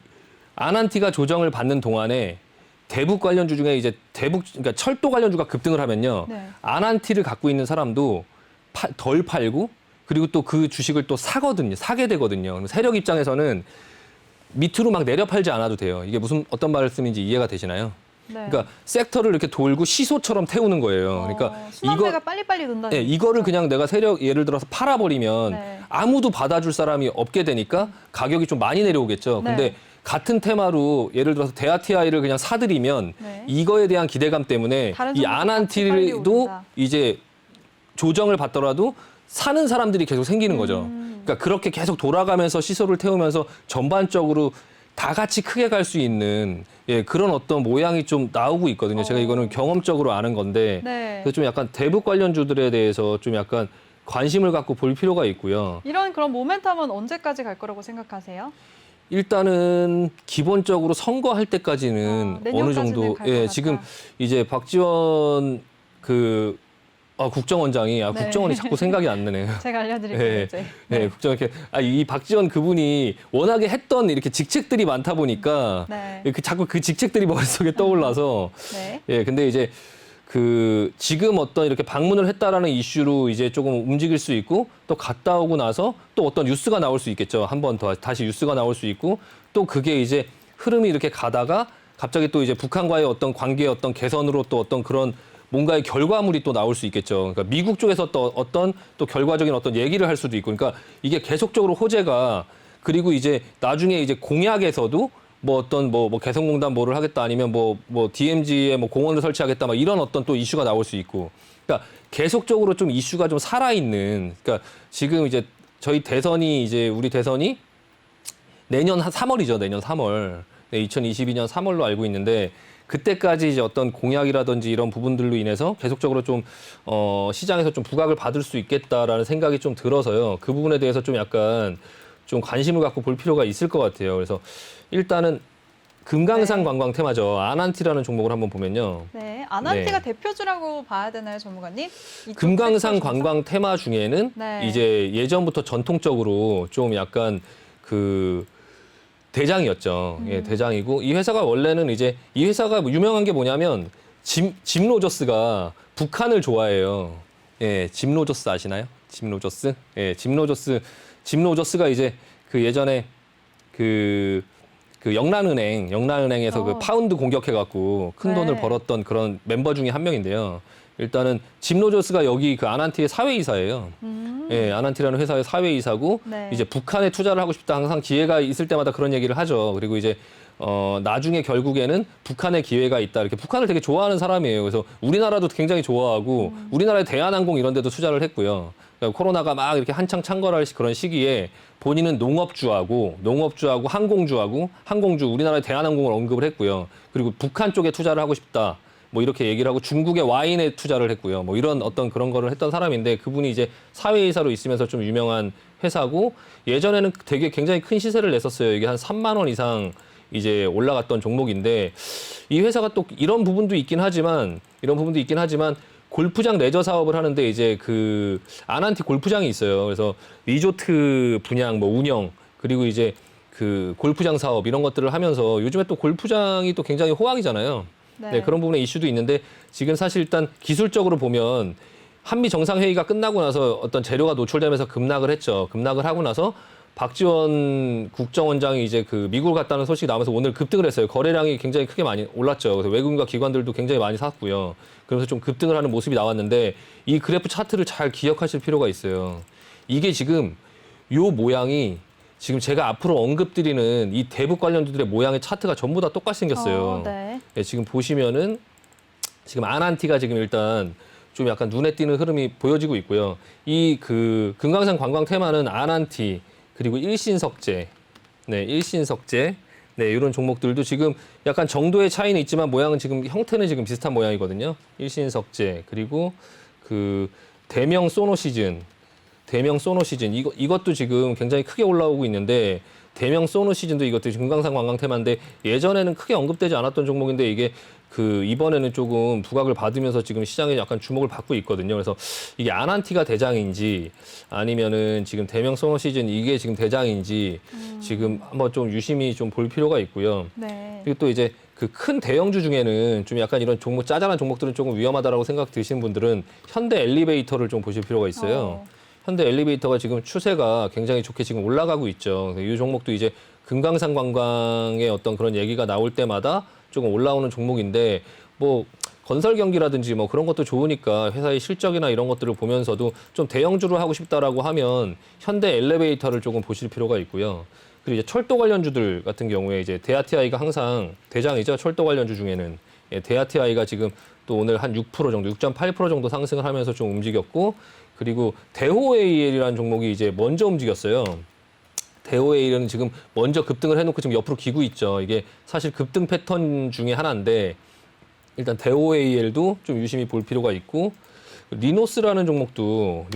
아난티가 조정을 받는 동안에 대북 관련주 중에 이제 그러니까 철도 관련주가 급등을 하면요. 네. 아난티를 갖고 있는 사람도 덜 팔고 그리고 또 그 주식을 또 사게 되거든요. 세력 입장에서는 밑으로 막 내려 팔지 않아도 돼요. 이게 무슨 어떤 말씀인지 이해가 되시나요? 네. 그러니까 섹터를 이렇게 돌고 시소처럼 태우는 거예요. 그러니까 순환매가 빨리빨리 돈다는 네, 이거를 그냥 내가 세력 예를 들어서 팔아버리면 네. 아무도 받아줄 사람이 없게 되니까 가격이 좀 많이 내려오겠죠. 네. 근데 같은 테마로 예를 들어서 대아티아이를 그냥 사들이면 네. 이거에 대한 기대감 때문에 다른 이 종목도 같이 빨리 아난티도 오른다. 이제 조정을 받더라도 사는 사람들이 계속 생기는 거죠. 그러니까 그렇게 계속 돌아가면서 시소를 태우면서 전반적으로 다 같이 크게 갈 수 있는 그런 어떤 모양이 좀 나오고 있거든요. 제가 이거는 경험적으로 아는 건데 네. 그래서 좀 약간 대북 관련주들에 대해서 좀 약간 관심을 갖고 볼 필요가 있고요. 이런 그런 모멘텀은 언제까지 갈 거라고 생각하세요? 일단은 기본적으로 선거할 때까지는 어느 내년까지는 정도 갈것 같다. 지금 이제 박지원 국정원장이 네. 국정원이 자꾸 생각이 안 나네요. 제가 알려드릴게요. 네, 이제. 네, 국정 이렇게 이 박지원 그분이 워낙에 했던 이렇게 직책들이 많다 보니까 네. 자꾸 그 직책들이 머릿속에 떠올라서 네. 근데 이제 지금 어떤 이렇게 방문을 했다라는 이슈로 이제 조금 움직일 수 있고 또 갔다 오고 나서 또 어떤 뉴스가 나올 수 있겠죠. 한 번 더 다시 뉴스가 나올 수 있고 또 그게 이제 흐름이 이렇게 가다가 갑자기 또 이제 북한과의 어떤 관계의 어떤 개선으로 또 어떤 그런 뭔가의 결과물이 또 나올 수 있겠죠. 그러니까 미국 쪽에서 또 어떤 또 결과적인 어떤 얘기를 할 수도 있고, 그러니까 이게 계속적으로 호재가 그리고 이제 나중에 이제 공약에서도 뭐 어떤 뭐 개성공단 뭐를 하겠다 아니면 뭐 DMZ에 뭐 공원을 설치하겠다 막 이런 어떤 또 이슈가 나올 수 있고, 그러니까 계속적으로 좀 이슈가 좀 살아있는. 그러니까 지금 이제 저희 대선이 이제 우리 대선이 내년 3월이죠. 내년 3월. 네, 2022년 3월로 알고 있는데. 그때까지 이제 어떤 공약이라든지 이런 부분들로 인해서 계속적으로 좀 시장에서 좀 부각을 받을 수 있겠다라는 생각이 좀 들어서요. 그 부분에 대해서 좀 약간 좀 관심을 갖고 볼 필요가 있을 것 같아요. 그래서 일단은 금강산 네. 관광 테마죠. 아난티라는 종목을 한번 보면요. 네. 아난티가 네. 대표주라고 봐야 되나요, 전문가님? 이쪽 금강산 섹터 중에서? 관광 테마 중에는 네. 이제 예전부터 전통적으로 좀 약간 대장이었죠. 예, 대장이고 이 회사가 원래는 이제 이 회사가 유명한 게 뭐냐면 짐 로저스가 북한을 좋아해요. 예, 짐 로저스 아시나요? 짐 로저스? 예, 짐 로저스가 이제 예전에 영란은행에서 그 파운드 공격해갖고 큰 돈을 네. 벌었던 그런 멤버 중에 한 명인데요. 일단은 짐 로저스가 여기 그 아난티의 사회이사예요. 예, 아난티라는 회사의 사회이사고 네. 이제 북한에 투자를 하고 싶다 항상 기회가 있을 때마다 그런 얘기를 하죠. 그리고 이제 나중에 결국에는 북한의 기회가 있다. 이렇게 북한을 되게 좋아하는 사람이에요. 그래서 우리나라도 굉장히 좋아하고 우리나라의 대한항공 이런 데도 투자를 했고요. 그러니까 코로나가 막 이렇게 한창 창궐할 그런 시기에 본인은 농업주하고 항공주 우리나라의 대한항공을 언급을 했고요. 그리고 북한 쪽에 투자를 하고 싶다. 뭐 이렇게 얘기를 하고 중국의 와인에 투자를 했고요. 뭐 이런 어떤 그런 거를 했던 사람인데 그분이 이제 사회이사로 있으면서 좀 유명한 회사고 예전에는 되게 굉장히 큰 시세를 냈었어요. 이게 한 3만 원 이상 이제 올라갔던 종목인데 이 회사가 또 이런 부분도 있긴 하지만 골프장 레저 사업을 하는데 이제 그 아난티 골프장이 있어요. 그래서 리조트 분양 뭐 운영 그리고 이제 그 골프장 사업 이런 것들을 하면서 요즘에 또 골프장이 또 굉장히 호황이잖아요. 네, 그런 부분에 이슈도 있는데 지금 사실 일단 기술적으로 보면 한미 정상회의가 끝나고 나서 어떤 재료가 노출되면서 급락을 했죠. 급락을 하고 나서 박지원 국정원장이 이제 그 미국을 갔다는 소식이 나오면서 오늘 급등을 했어요. 거래량이 굉장히 크게 많이 올랐죠. 그래서 외국인과 기관들도 굉장히 많이 샀고요. 그러면서 좀 급등을 하는 모습이 나왔는데 이 그래프 차트를 잘 기억하실 필요가 있어요. 이게 지금 요 모양이 지금 제가 앞으로 언급드리는 이 대북 관련주들의 모양의 차트가 전부 다 똑같이 생겼어요. 네. 네, 지금 보시면은 지금 아난티가 지금 일단 좀 약간 눈에 띄는 흐름이 보여지고 있고요. 이 그 금강산 관광 테마는 아난티 그리고 일신석재, 네, 이런 종목들도 지금 약간 정도의 차이는 있지만 모양은 지금 형태는 지금 비슷한 모양이거든요. 일신석재 그리고 그 대명 소노시즌 이것도 지금 굉장히 크게 올라오고 있는데 대명 소노시즌도 이것도 금강산 관광 테마인데 예전에는 크게 언급되지 않았던 종목인데 이게 그 이번에는 조금 부각을 받으면서 지금 시장에 약간 주목을 받고 있거든요. 그래서 이게 아난티가 대장인지 아니면은 지금 대명 소노시즌 이게 지금 대장인지 지금 한번 좀 유심히 좀 볼 필요가 있고요. 네. 그리고 또 이제 그 큰 대형주 중에는 좀 약간 이런 종목 짜잘한 종목들은 조금 위험하다라고 생각 드시는 분들은 현대 엘리베이터를 좀 보실 필요가 있어요. 현대 엘리베이터가 지금 추세가 굉장히 좋게 지금 올라가고 있죠. 이 종목도 이제 금강산 관광의 어떤 그런 얘기가 나올 때마다 조금 올라오는 종목인데 뭐 건설 경기라든지 뭐 그런 것도 좋으니까 회사의 실적이나 이런 것들을 보면서도 좀 대형주로 하고 싶다라고 하면 현대 엘리베이터를 조금 보실 필요가 있고요. 그리고 이제 철도 관련주들 같은 경우에 이제 데아티아이가 항상 대장이죠. 철도 관련주 중에는 데아티아이가 지금 또 오늘 한 6% 정도, 6.8% 정도 상승을 하면서 좀 움직였고 그리고 대호에이엘이라는 종목이 이제 먼저 움직였어요. 대호에이엘은 지금 먼저 급등을 해놓고 지금 옆으로 기고 있죠. 이게 사실 급등 패턴 중에 하나인데 일단 대호에이엘도 좀 유심히 볼 필요가 있고 리노스라는 종목도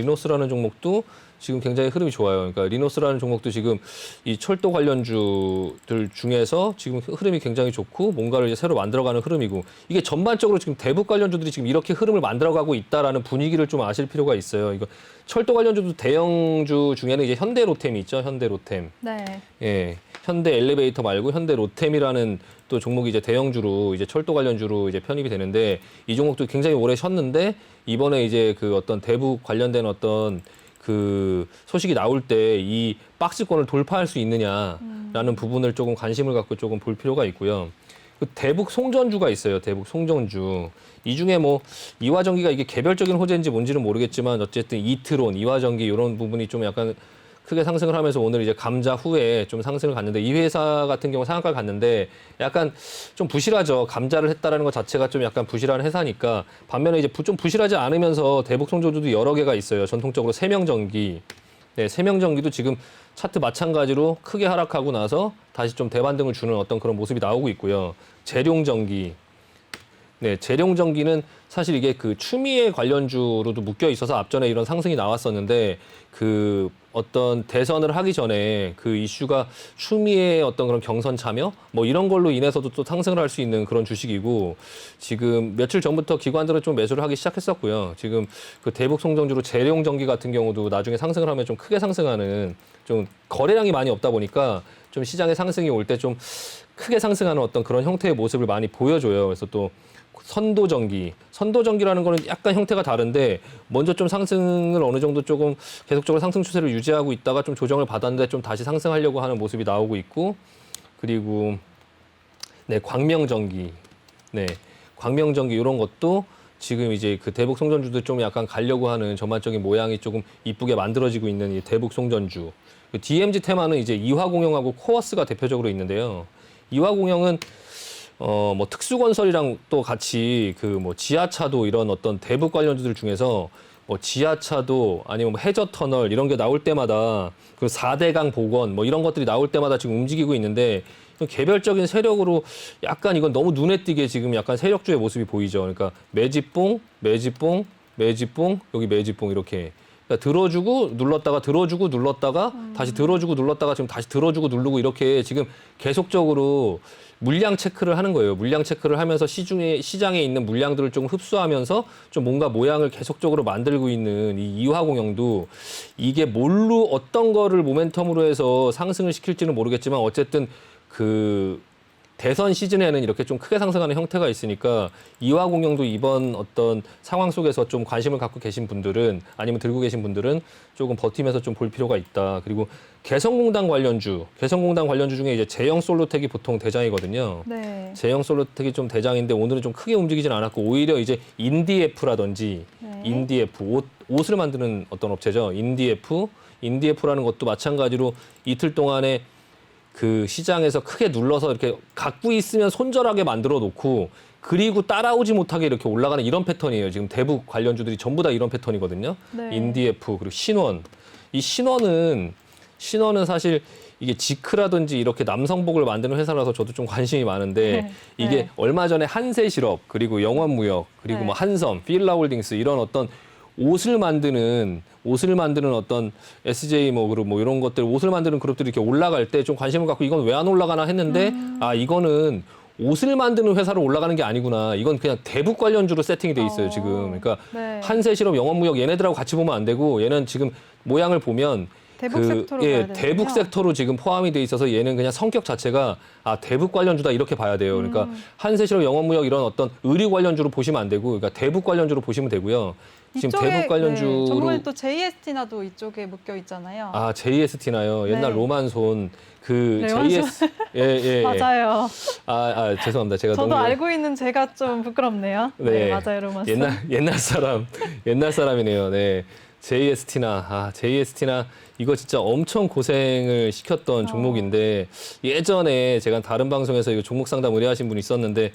지금 굉장히 흐름이 좋아요. 그러니까 리노스라는 종목도 지금 이 철도 관련주들 중에서 지금 흐름이 굉장히 좋고 뭔가를 이제 새로 만들어가는 흐름이고 이게 전반적으로 지금 대북 관련주들이 지금 이렇게 흐름을 만들어가고 있다라는 분위기를 좀 아실 필요가 있어요. 이거 철도 관련주도 대형주 중에는 이제 현대로템이 있죠. 현대로템. 네. 예. 현대 엘리베이터 말고 현대로템이라는 또 종목이 이제 대형주로 이제 철도 관련주로 이제 편입이 되는데 이 종목도 굉장히 오래 쉬었는데 이번에 이제 그 어떤 대북 관련된 어떤 그 소식이 나올 때 이 박스권을 돌파할 수 있느냐라는 부분을 조금 관심을 갖고 조금 볼 필요가 있고요. 그 대북 송전주가 있어요. 대북 송전주. 이 중에 뭐 이화전기가 이게 개별적인 호재인지 뭔지는 모르겠지만 어쨌든 이트론, 이화전기 이런 부분이 좀 약간 크게 상승을 하면서 오늘 이제 감자 후에 좀 상승을 갔는데 이 회사 같은 경우 상한가를 갔는데 약간 좀 부실하죠. 감자를 했다라는 것 자체가 좀 약간 부실한 회사니까 반면에 이제 좀 부실하지 않으면서 대북 송전주도 여러 개가 있어요. 전통적으로 세명전기. 네, 세명전기도 지금 차트 마찬가지로 크게 하락하고 나서 다시 좀 대반등을 주는 어떤 그런 모습이 나오고 있고요. 재룡전기. 네, 재룡전기는 사실 이게 그 추미애 관련주로도 묶여 있어서 앞전에 이런 상승이 나왔었는데 그 어떤 대선을 하기 전에 그 이슈가 추미애 어떤 그런 경선 참여 뭐 이런 걸로 인해서도 또 상승을 할 수 있는 그런 주식이고 지금 며칠 전부터 기관들은 좀 매수를 하기 시작했었고요. 지금 그 대북 송전주로 재룡전기 같은 경우도 나중에 상승을 하면 좀 크게 상승하는 좀 거래량이 많이 없다 보니까 좀 시장에 상승이 올 때 좀 크게 상승하는 어떤 그런 형태의 모습을 많이 보여줘요. 그래서 또 선도전기라는 거는 약간 형태가 다른데 먼저 좀 상승을 어느 정도 조금 계속적으로 상승 추세를 유지하고 있다가 좀 조정을 받았는데 좀 다시 상승하려고 하는 모습이 나오고 있고 그리고 네, 광명전기 이런 것도 지금 이제 그 대북 송전주도 좀 약간 가려고 하는 전반적인 모양이 조금 이쁘게 만들어지고 있는 이 대북 송전주. 그 DMZ 테마는 이제 이화공영하고 코어스가 대표적으로 있는데요. 이화공영은 뭐 특수건설이랑 또 같이 그 뭐 지하차도 이런 어떤 대북 관련주들 중에서 뭐 지하차도 아니면 뭐 해저터널 이런 게 나올 때마다 그 4대강 복원 뭐 이런 것들이 나올 때마다 지금 움직이고 있는데 개별적인 세력으로 약간 이건 너무 눈에 띄게 지금 약간 세력주의 모습이 보이죠. 그러니까 매집봉, 매집봉, 매집봉, 여기 매집봉 이렇게. 그러니까 들어주고 눌렀다가 들어주고 눌렀다가 다시 들어주고 눌렀다가 지금 다시 들어주고 누르고 이렇게 지금 계속적으로 물량 체크를 하는 거예요. 물량 체크를 하면서 시장에 있는 물량들을 좀 흡수하면서 좀 뭔가 모양을 계속적으로 만들고 있는 이 이화공영도 이게 뭘로 어떤 거를 모멘텀으로 해서 상승을 시킬지는 모르겠지만 어쨌든 그 대선 시즌에는 이렇게 좀 크게 상승하는 형태가 있으니까 이화공영도 이번 어떤 상황 속에서 좀 관심을 갖고 계신 분들은 아니면 들고 계신 분들은 조금 버티면서 좀 볼 필요가 있다. 그리고 개성공단 관련주 중에 이제 제형 솔로텍이 보통 대장이거든요. 네. 제형 솔로텍이 좀 대장인데 오늘은 좀 크게 움직이진 않았고 오히려 이제 인디에프라든지 네. 인디에프 옷을 만드는 어떤 업체죠. 인디에프라는 것도 마찬가지로 이틀 동안에 그 시장에서 크게 눌러서 이렇게 갖고 있으면 손절하게 만들어 놓고 그리고 따라오지 못하게 이렇게 올라가는 이런 패턴이에요. 지금 대북 관련주들이 전부 다 이런 패턴이거든요. 네. 인디에프 그리고 신원. 이 신원은 사실 이게 지크라든지 이렇게 남성복을 만드는 회사라서 저도 좀 관심이 많은데 네. 이게 네. 얼마 전에 한세실업 그리고 영원무역 그리고 네. 뭐 한섬, 필라홀딩스 이런 어떤 옷을 만드는 어떤 SJ 뭐 그룹 뭐 이런 것들 옷을 만드는 그룹들이 이렇게 올라갈 때 좀 관심을 갖고 이건 왜 안 올라가나 했는데 아 이거는 옷을 만드는 회사로 올라가는 게 아니구나. 이건 그냥 대북 관련주로 세팅이 돼 있어요, 지금. 그러니까 네. 한세실업, 영원무역 얘네들하고 같이 보면 안 되고 얘는 지금 모양을 보면 대북 섹터로 예, 봐야 되는군요. 대북 섹터로 지금 포함이 돼 있어서 얘는 그냥 성격 자체가 아 대북 관련주다 이렇게 봐야 돼요. 그러니까 한세실업, 영원무역 이런 어떤 의류 관련주로 보시면 안 되고, 그러니까 대북 관련주로 보시면 되고요. 지금 이쪽에, 대북 관련주로 네, 전문에 또 JST나도 이쪽에 묶여 있잖아요. 아 JST나요. 옛날 네. 로만손 그 네, JS 예. 맞아요. 아 죄송합니다. 제가 저도 너무 알고 있는 제가 좀 부끄럽네요. 네, 맞아요, 로마스. 옛날 사람이네요. 네. JST나 이거 진짜 엄청 고생을 시켰던 종목인데 예전에 제가 다른 방송에서 이거 종목 상담 의뢰하신 분이 있었는데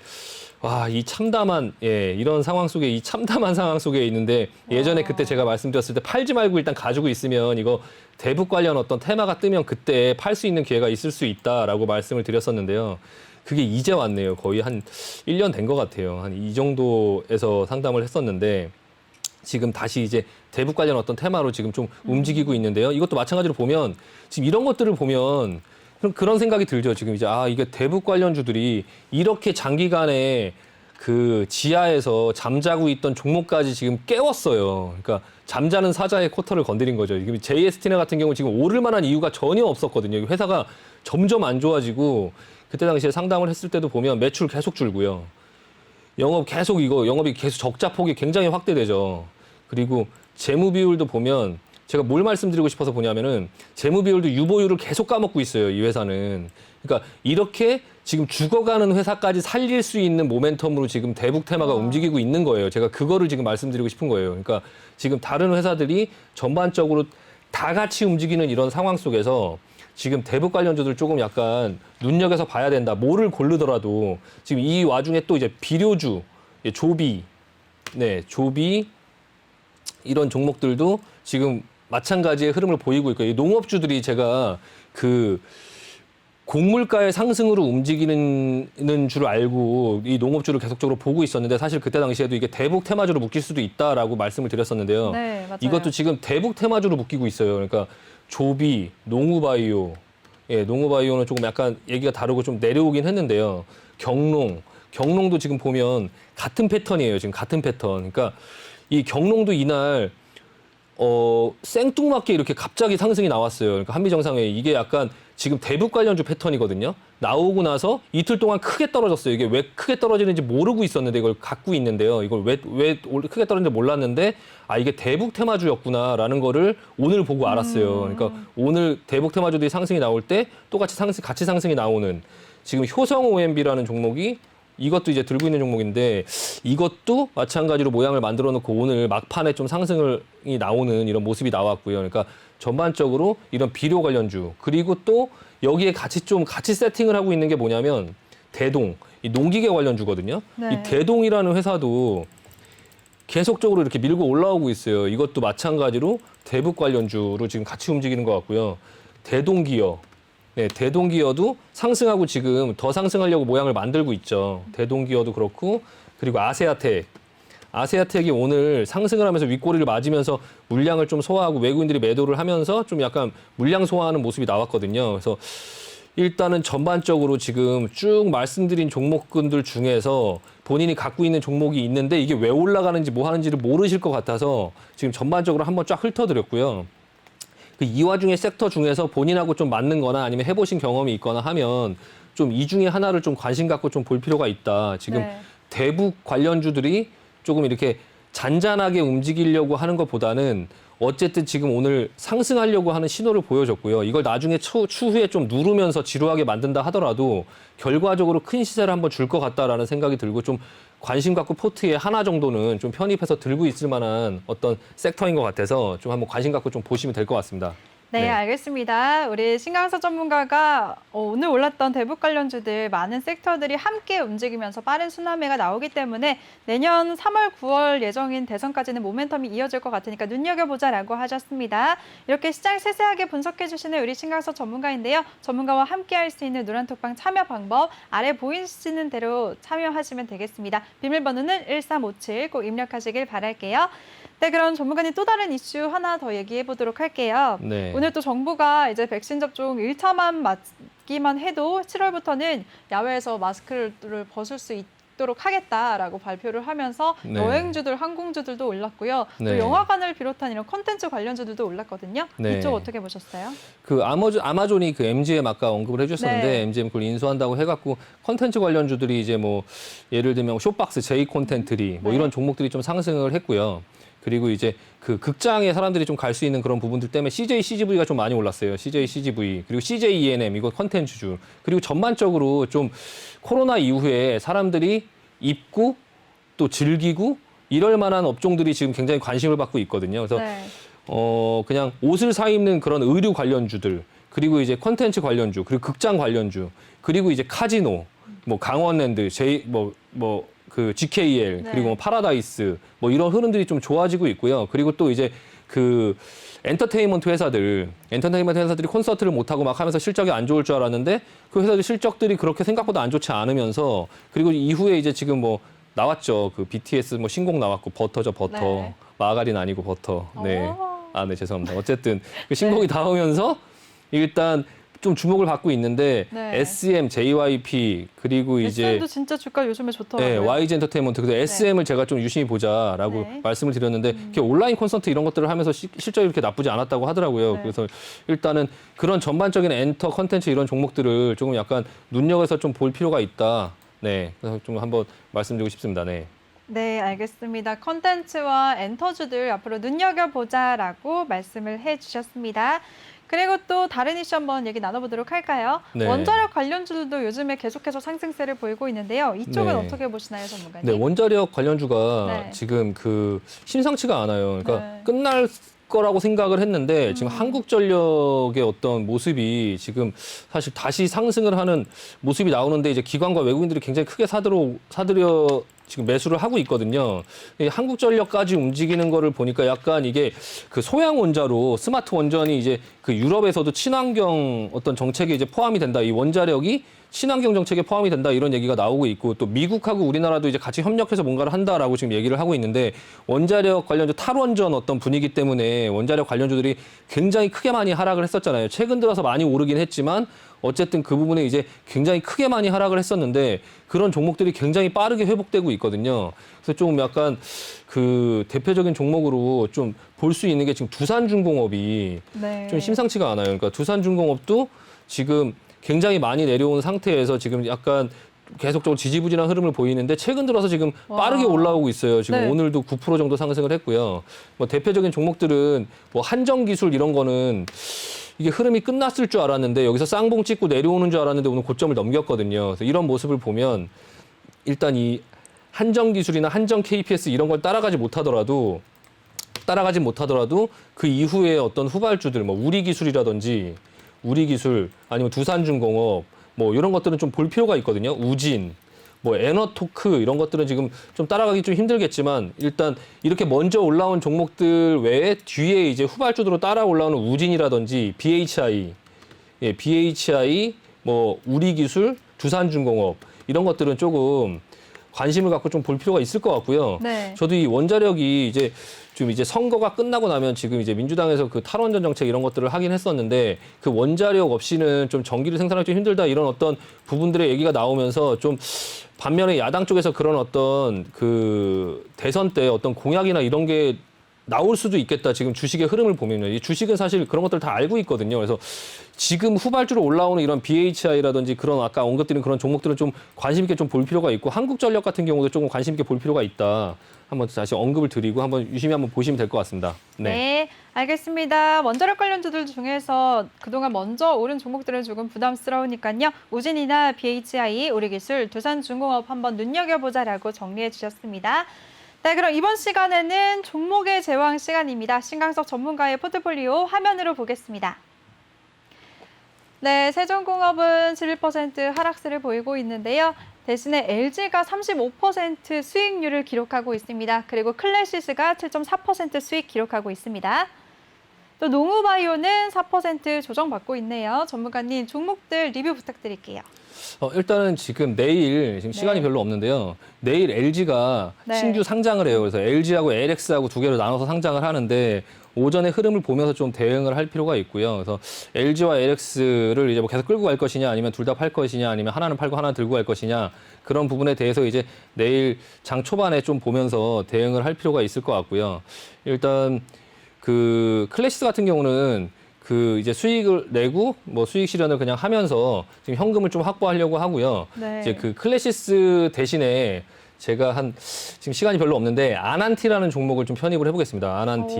와, 이 참담한 이런 상황 속에 이 참담한 상황 속에 있는데 예전에 그때 제가 말씀드렸을 때 팔지 말고 일단 가지고 있으면 이거 대북 관련 어떤 테마가 뜨면 그때 팔 수 있는 기회가 있을 수 있다라고 말씀을 드렸었는데요. 그게 이제 왔네요. 거의 한 1년 된 것 같아요. 한 이 정도에서 상담을 했었는데 지금 다시 이제 대북 관련 어떤 테마로 지금 좀 움직이고 있는데요. 이것도 마찬가지로 보면 지금 이런 것들을 보면 그런 생각이 들죠. 지금 이제 이게 대북 관련주들이 이렇게 장기간에 그 지하에서 잠자고 있던 종목까지 지금 깨웠어요. 그러니까 잠자는 사자의 쿼터를 건드린 거죠. 지금 JST나 같은 경우 지금 오를 만한 이유가 전혀 없었거든요. 회사가 점점 안 좋아지고 그때 당시에 상담을 했을 때도 보면 매출 계속 줄고요. 영업이 계속 적자 폭이 굉장히 확대되죠. 그리고 재무 비율도 보면 제가 뭘 말씀드리고 싶어서 보냐면은 재무 비율도 유보율을 계속 까먹고 있어요. 이 회사는. 그러니까 이렇게 지금 죽어가는 회사까지 살릴 수 있는 모멘텀으로 지금 대북 테마가 움직이고 있는 거예요. 제가 그거를 지금 말씀드리고 싶은 거예요. 그러니까 지금 다른 회사들이 전반적으로 다 같이 움직이는 이런 상황 속에서 지금 대북 관련주들 조금 약간 눈여겨서 봐야 된다. 뭐를 고르더라도 지금 이 와중에 또 이제 비료주, 조비 이런 종목들도 지금 마찬가지의 흐름을 보이고 있고요. 이 농업주들이 제가 그 곡물가의 상승으로 움직이는 줄 알고 이 농업주를 계속적으로 보고 있었는데 사실 그때 당시에도 이게 대북 테마주로 묶일 수도 있다라고 말씀을 드렸었는데요. 네, 맞아요. 이것도 지금 대북 테마주로 묶이고 있어요. 그러니까 조비, 농우바이오, 농우바이오는 조금 약간 얘기가 다르고 좀 내려오긴 했는데요. 경농도 지금 보면 같은 패턴이에요. 지금 같은 패턴. 그러니까 이 경농도 이날 생뚱맞게 이렇게 갑자기 상승이 나왔어요. 그러니까 한미 정상회의 이게 약간 지금 대북 관련주 패턴이거든요. 나오고 나서 이틀 동안 크게 떨어졌어요. 이게 왜 크게 떨어지는지 모르고 있었는데 이걸 갖고 있는데요. 이걸 왜 크게 떨어지는지 몰랐는데 이게 대북 테마주였구나라는 거를 오늘 보고 알았어요. 그러니까 오늘 대북 테마주들이 상승이 나올 때 또 같이 상승이 나오는 지금 효성 OMB라는 종목이 이것도 이제 들고 있는 종목인데 이것도 마찬가지로 모양을 만들어 놓고 오늘 막판에 좀 상승이 나오는 이런 모습이 나왔고요. 그러니까 전반적으로 이런 비료 관련주 그리고 또 여기에 같이 세팅을 하고 있는 게 뭐냐면 대동, 이 농기계 관련주거든요. 네. 이 대동이라는 회사도 계속적으로 이렇게 밀고 올라오고 있어요. 이것도 마찬가지로 대북 관련주로 지금 같이 움직이는 것 같고요. 대동기어. 네, 대동기어도 상승하고 지금 더 상승하려고 모양을 만들고 있죠. 대동기어도 그렇고 그리고 아세아텍. 아세아텍이 오늘 상승을 하면서 윗꼬리를 맞으면서 물량을 좀 소화하고 외국인들이 매도를 하면서 좀 약간 물량 소화하는 모습이 나왔거든요. 그래서 일단은 전반적으로 지금 쭉 말씀드린 종목군들 중에서 본인이 갖고 있는 종목이 있는데 이게 왜 올라가는지 뭐 하는지를 모르실 것 같아서 지금 전반적으로 한번 쫙 훑어드렸고요. 이 와중에 섹터 중에서 본인하고 좀 맞는 거나 아니면 해보신 경험이 있거나 하면 좀 이 중에 하나를 좀 관심 갖고 좀 볼 필요가 있다. 지금 네. 대북 관련주들이 조금 이렇게 잔잔하게 움직이려고 하는 것보다는 어쨌든 지금 오늘 상승하려고 하는 신호를 보여줬고요. 이걸 나중에 추후에 좀 누르면서 지루하게 만든다 하더라도 결과적으로 큰 시세를 한번 줄 것 같다라는 생각이 들고 좀 관심 갖고 포트에 하나 정도는 좀 편입해서 들고 있을 만한 어떤 섹터인 것 같아서 좀 한번 관심 갖고 좀 보시면 될 것 같습니다. 네, 알겠습니다. 우리 신강서 전문가가 오늘 올랐던 대북 관련주들 많은 섹터들이 함께 움직이면서 빠른 순환매가 나오기 때문에 내년 3월, 9월 예정인 대선까지는 모멘텀이 이어질 것 같으니까 눈여겨보자라고 하셨습니다. 이렇게 시장 세세하게 분석해 주시는 우리 신강서 전문가인데요. 전문가와 함께할 수 있는 노란톡방 참여 방법 아래 보이시는 대로 참여하시면 되겠습니다. 비밀번호는 1357 꼭 입력하시길 바랄게요. 네, 그럼 전문가님 또 다른 이슈 하나 더 얘기해 보도록 할게요. 네. 오늘 또 정부가 이제 백신 접종 1차만 맞기만 해도 7월부터는 야외에서 마스크를 벗을 수 있도록 하겠다라고 발표를 하면서 네. 여행주들, 항공주들도 올랐고요. 네. 또 영화관을 비롯한 이런 콘텐츠 관련주들도 올랐거든요. 네. 이쪽 어떻게 보셨어요? 그 아마존이 그 MGM 아까 언급을 해주셨는데 네. MGM 그걸 인수한다고 해갖고 컨텐츠 관련주들이 이제 뭐 예를 들면 쇼박스, J 콘텐트리 뭐 네. 이런 종목들이 좀 상승을 했고요. 그리고 이제 그 극장에 사람들이 좀 갈 수 있는 그런 부분들 때문에 CJ CGV가 좀 많이 올랐어요. CJ CGV 그리고 CJ ENM 이거 컨텐츠주 그리고 전반적으로 좀 코로나 이후에 사람들이 입고 또 즐기고 이럴 만한 업종들이 지금 굉장히 관심을 받고 있거든요. 그래서 네. 그냥 옷을 사 입는 그런 의류 관련주들 그리고 이제 컨텐츠 관련주 그리고 극장 관련주 그리고 이제 카지노 뭐 강원랜드 그 GKL 네. 그리고 뭐 파라다이스 뭐 이런 흐름들이 좀 좋아지고 있고요. 그리고 또 이제 그 엔터테인먼트 회사들이 콘서트를 못 하고 막 하면서 실적이 안 좋을 줄 알았는데 그 회사들 실적들이 그렇게 생각보다 안 좋지 않으면서 그리고 이후에 이제 지금 뭐 나왔죠. 그 BTS 뭐 신곡 나왔고 버터죠, 버터. 네. 마가린 아니고 버터. 네. 오. 아, 네, 죄송합니다. 어쨌든 그 신곡이 나오면서 일단 좀 주목을 받고 있는데 네. SM, JYP 그리고 이제 SM도 진짜 주가 요즘에 좋더라고요. 네, YG 엔터테인먼트. 근데 SM을 제가 좀 유심히 보자라고 네. 말씀을 드렸는데 이렇게 온라인 콘서트 이런 것들을 하면서 실적이 그렇게 나쁘지 않았다고 하더라고요. 네. 그래서 일단은 그런 전반적인 엔터 컨텐츠 이런 종목들을 조금 약간 눈여겨서 좀 볼 필요가 있다. 네, 그래서 좀 한번 말씀드리고 싶습니다. 네. 네, 알겠습니다. 컨텐츠와 엔터주들 앞으로 눈여겨보자라고 말씀을 해주셨습니다. 그리고 또 다른 이슈 한번 얘기 나눠보도록 할까요? 네. 원자력 관련주들도 요즘에 계속해서 상승세를 보이고 있는데요. 이쪽은 네. 어떻게 보시나요, 전문가님? 네, 원자력 관련주가 네. 지금 그 심상치가 않아요. 그러니까 네. 끝날 거라고 생각을 했는데 지금 한국전력의 어떤 모습이 지금 사실 다시 상승을 하는 모습이 나오는데 이제 기관과 외국인들이 굉장히 크게 사들여 지금 매수를 하고 있거든요. 이 한국전력까지 움직이는 거를 보니까 약간 이게 그 소형 원자로 스마트 원전이 이제 그 유럽에서도 친환경 어떤 정책에 이제 포함이 된다. 이 원자력이 친환경 정책에 포함이 된다 이런 얘기가 나오고 있고 또 미국하고 우리나라도 이제 같이 협력해서 뭔가를 한다라고 지금 얘기를 하고 있는데 원자력 관련주 탈원전 어떤 분위기 때문에 원자력 관련주들이 굉장히 크게 많이 하락을 했었잖아요. 최근 들어서 많이 오르긴 했지만 어쨌든 그 부분에 이제 굉장히 크게 많이 하락을 했었는데 그런 종목들이 굉장히 빠르게 회복되고 있거든요. 그래서 좀 약간 그 대표적인 종목으로 좀 볼 수 있는 게 지금 두산중공업이 네. 좀 심상치가 않아요. 그러니까 두산중공업도 지금 굉장히 많이 내려온 상태에서 지금 약간 계속적으로 지지부진한 흐름을 보이는데 최근 들어서 지금 빠르게 와. 올라오고 있어요. 지금 네. 오늘도 9% 정도 상승을 했고요. 뭐 대표적인 종목들은 뭐 한정기술 이런 거는 이게 흐름이 끝났을 줄 알았는데 여기서 쌍봉 찍고 내려오는 줄 알았는데 오늘 고점을 넘겼거든요. 그래서 이런 모습을 보면 일단 이 한정 기술이나 한정 KPS 이런 걸 따라가지 못하더라도 그 이후에 어떤 후발주들, 뭐 우리 기술이라든지 우리 기술 아니면 두산중공업 뭐 이런 것들은 좀 볼 필요가 있거든요. 우진, 뭐 에너토크 이런 것들은 지금 좀 따라가기 좀 힘들겠지만 일단 이렇게 먼저 올라온 종목들 외에 뒤에 이제 후발주들로 따라 올라오는 우진이라든지 BHI, 뭐 우리기술, 두산중공업 이런 것들은 조금 관심을 갖고 좀 볼 필요가 있을 것 같고요. 네. 저도 이 원자력이 이제 선거가 끝나고 나면 지금 이제 민주당에서 그 탈원전 정책 이런 것들을 하긴 했었는데 그 원자력 없이는 좀 전기를 생산하기 좀 힘들다 이런 어떤 부분들의 얘기가 나오면서 좀 반면에 야당 쪽에서 그런 어떤 그 대선 때 어떤 공약이나 이런 게 나올 수도 있겠다. 지금 주식의 흐름을 보면요. 이 주식은 사실 그런 것들 다 알고 있거든요. 그래서 지금 후발주로 올라오는 이런 BHI라든지 그런 아까 언급드린 그런 종목들은 좀 관심 있게 좀 볼 필요가 있고 한국전력 같은 경우도 조금 관심 있게 볼 필요가 있다. 한번 다시 언급을 드리고 한번 유심히 한번 보시면 될 것 같습니다. 네, 알겠습니다. 원자력 관련주들 중에서 그동안 먼저 오른 종목들은 조금 부담스러우니까요. 우진이나 BHI, 우리기술, 두산중공업 한번 눈여겨보자라고 정리해 주셨습니다. 네, 그럼 이번 시간에는 종목의 제왕 시간입니다. 신강석 전문가의 포트폴리오 화면으로 보겠습니다. 네, 세종공업은 11% 하락세를 보이고 있는데요. 대신에 LG가 35% 수익률을 기록하고 있습니다. 그리고 클래시스가 7.4% 수익 기록하고 있습니다. 또 농우바이오는 4% 조정받고 있네요. 전문가님, 종목들 리뷰 부탁드릴게요. 일단은 지금 내일 지금 시간이 별로 없는데요. 내일 LG가 신규 상장을 해요. 그래서 LG하고 LX하고 두 개로 나눠서 상장을 하는데 오전의 흐름을 보면서 좀 대응을 할 필요가 있고요. 그래서 LG와 LX를 이제 뭐 계속 끌고 갈 것이냐, 아니면 둘 다 팔 것이냐, 아니면 하나는 팔고 하나 들고 갈 것이냐 그런 부분에 대해서 이제 내일 장 초반에 좀 보면서 대응을 할 필요가 있을 것 같고요. 일단 그 클래시스 같은 경우는 그 이제 수익을 내고 뭐 수익 실현을 그냥 하면서 지금 현금을 좀 확보하려고 하고요. 네. 이제 그 클래시스 대신에 제가 지금 시간이 별로 없는데 아난티라는 종목을 좀 편입을 해보겠습니다. 아난티.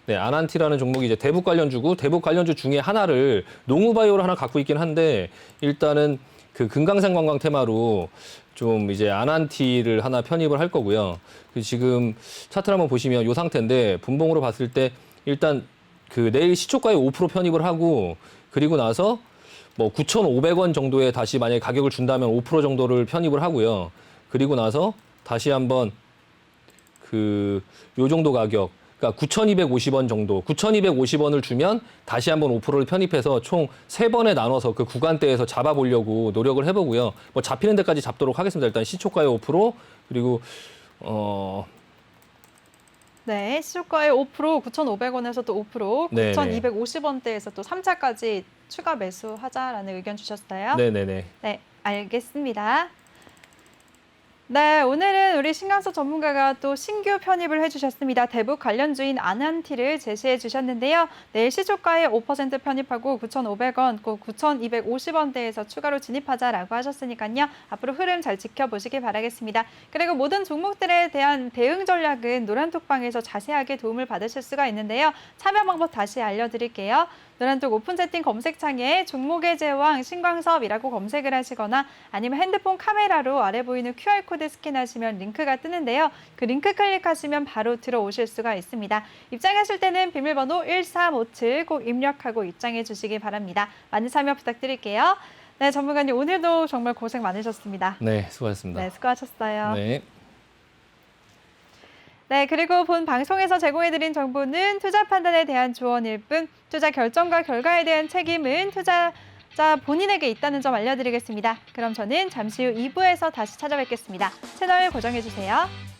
네, 아난티라는 종목이 이제 대북 관련주고 대북 관련주 중에 하나를 농우바이오를 하나 갖고 있긴 한데 일단은 그 금강산 관광 테마로 좀 이제 아난티를 하나 편입을 할 거고요. 지금 차트를 한번 보시면 이 상태인데 분봉으로 봤을 때 일단 그 내일 시초가에 5% 편입을 하고 그리고 나서 뭐 9,500원 정도에 다시 만약에 가격을 준다면 5% 정도를 편입을 하고요. 그리고 나서 다시 한번 그 요 정도 가격 그러니까 9,250원 정도, 9,250원을 주면 다시 한번 5%를 편입해서 총 3번에 나눠서 그 구간대에서 잡아보려고 노력을 해보고요. 뭐 잡히는 데까지 잡도록 하겠습니다. 일단 시초가의 5%, 그리고 네, 시초가의 5%, 9,500원에서 또 5%, 네네. 9,250원대에서 또 3차까지 추가 매수하자라는 의견 주셨어요. 네네네. 네, 알겠습니다. 네, 오늘은 우리 신강석 전문가가 또 신규 편입을 해주셨습니다. 대북 관련주인 아난티를 제시해 주셨는데요. 내일 시초가에 5% 편입하고 9,500원, 꼭 9,250원대에서 추가로 진입하자라고 하셨으니까요. 앞으로 흐름 잘 지켜보시기 바라겠습니다. 그리고 모든 종목들에 대한 대응 전략은 노란톡방에서 자세하게 도움을 받으실 수가 있는데요. 참여 방법 다시 알려드릴게요. 노란톡 오픈 채팅 검색창에 종목의 제왕 신광섭이라고 검색을 하시거나 아니면 핸드폰 카메라로 아래 보이는 QR코드 스캔하시면 링크가 뜨는데요. 그 링크 클릭하시면 바로 들어오실 수가 있습니다. 입장하실 때는 비밀번호 1357 꼭 입력하고 입장해 주시기 바랍니다. 많은 참여 부탁드릴게요. 네, 전문가님 오늘도 정말 고생 많으셨습니다. 네, 수고하셨습니다. 네, 수고하셨어요. 네. 네, 그리고 본 방송에서 제공해드린 정보는 투자 판단에 대한 조언일 뿐 투자 결정과 결과에 대한 책임은 투자자 본인에게 있다는 점 알려드리겠습니다. 그럼 저는 잠시 후 2부에서 다시 찾아뵙겠습니다. 채널 고정해주세요.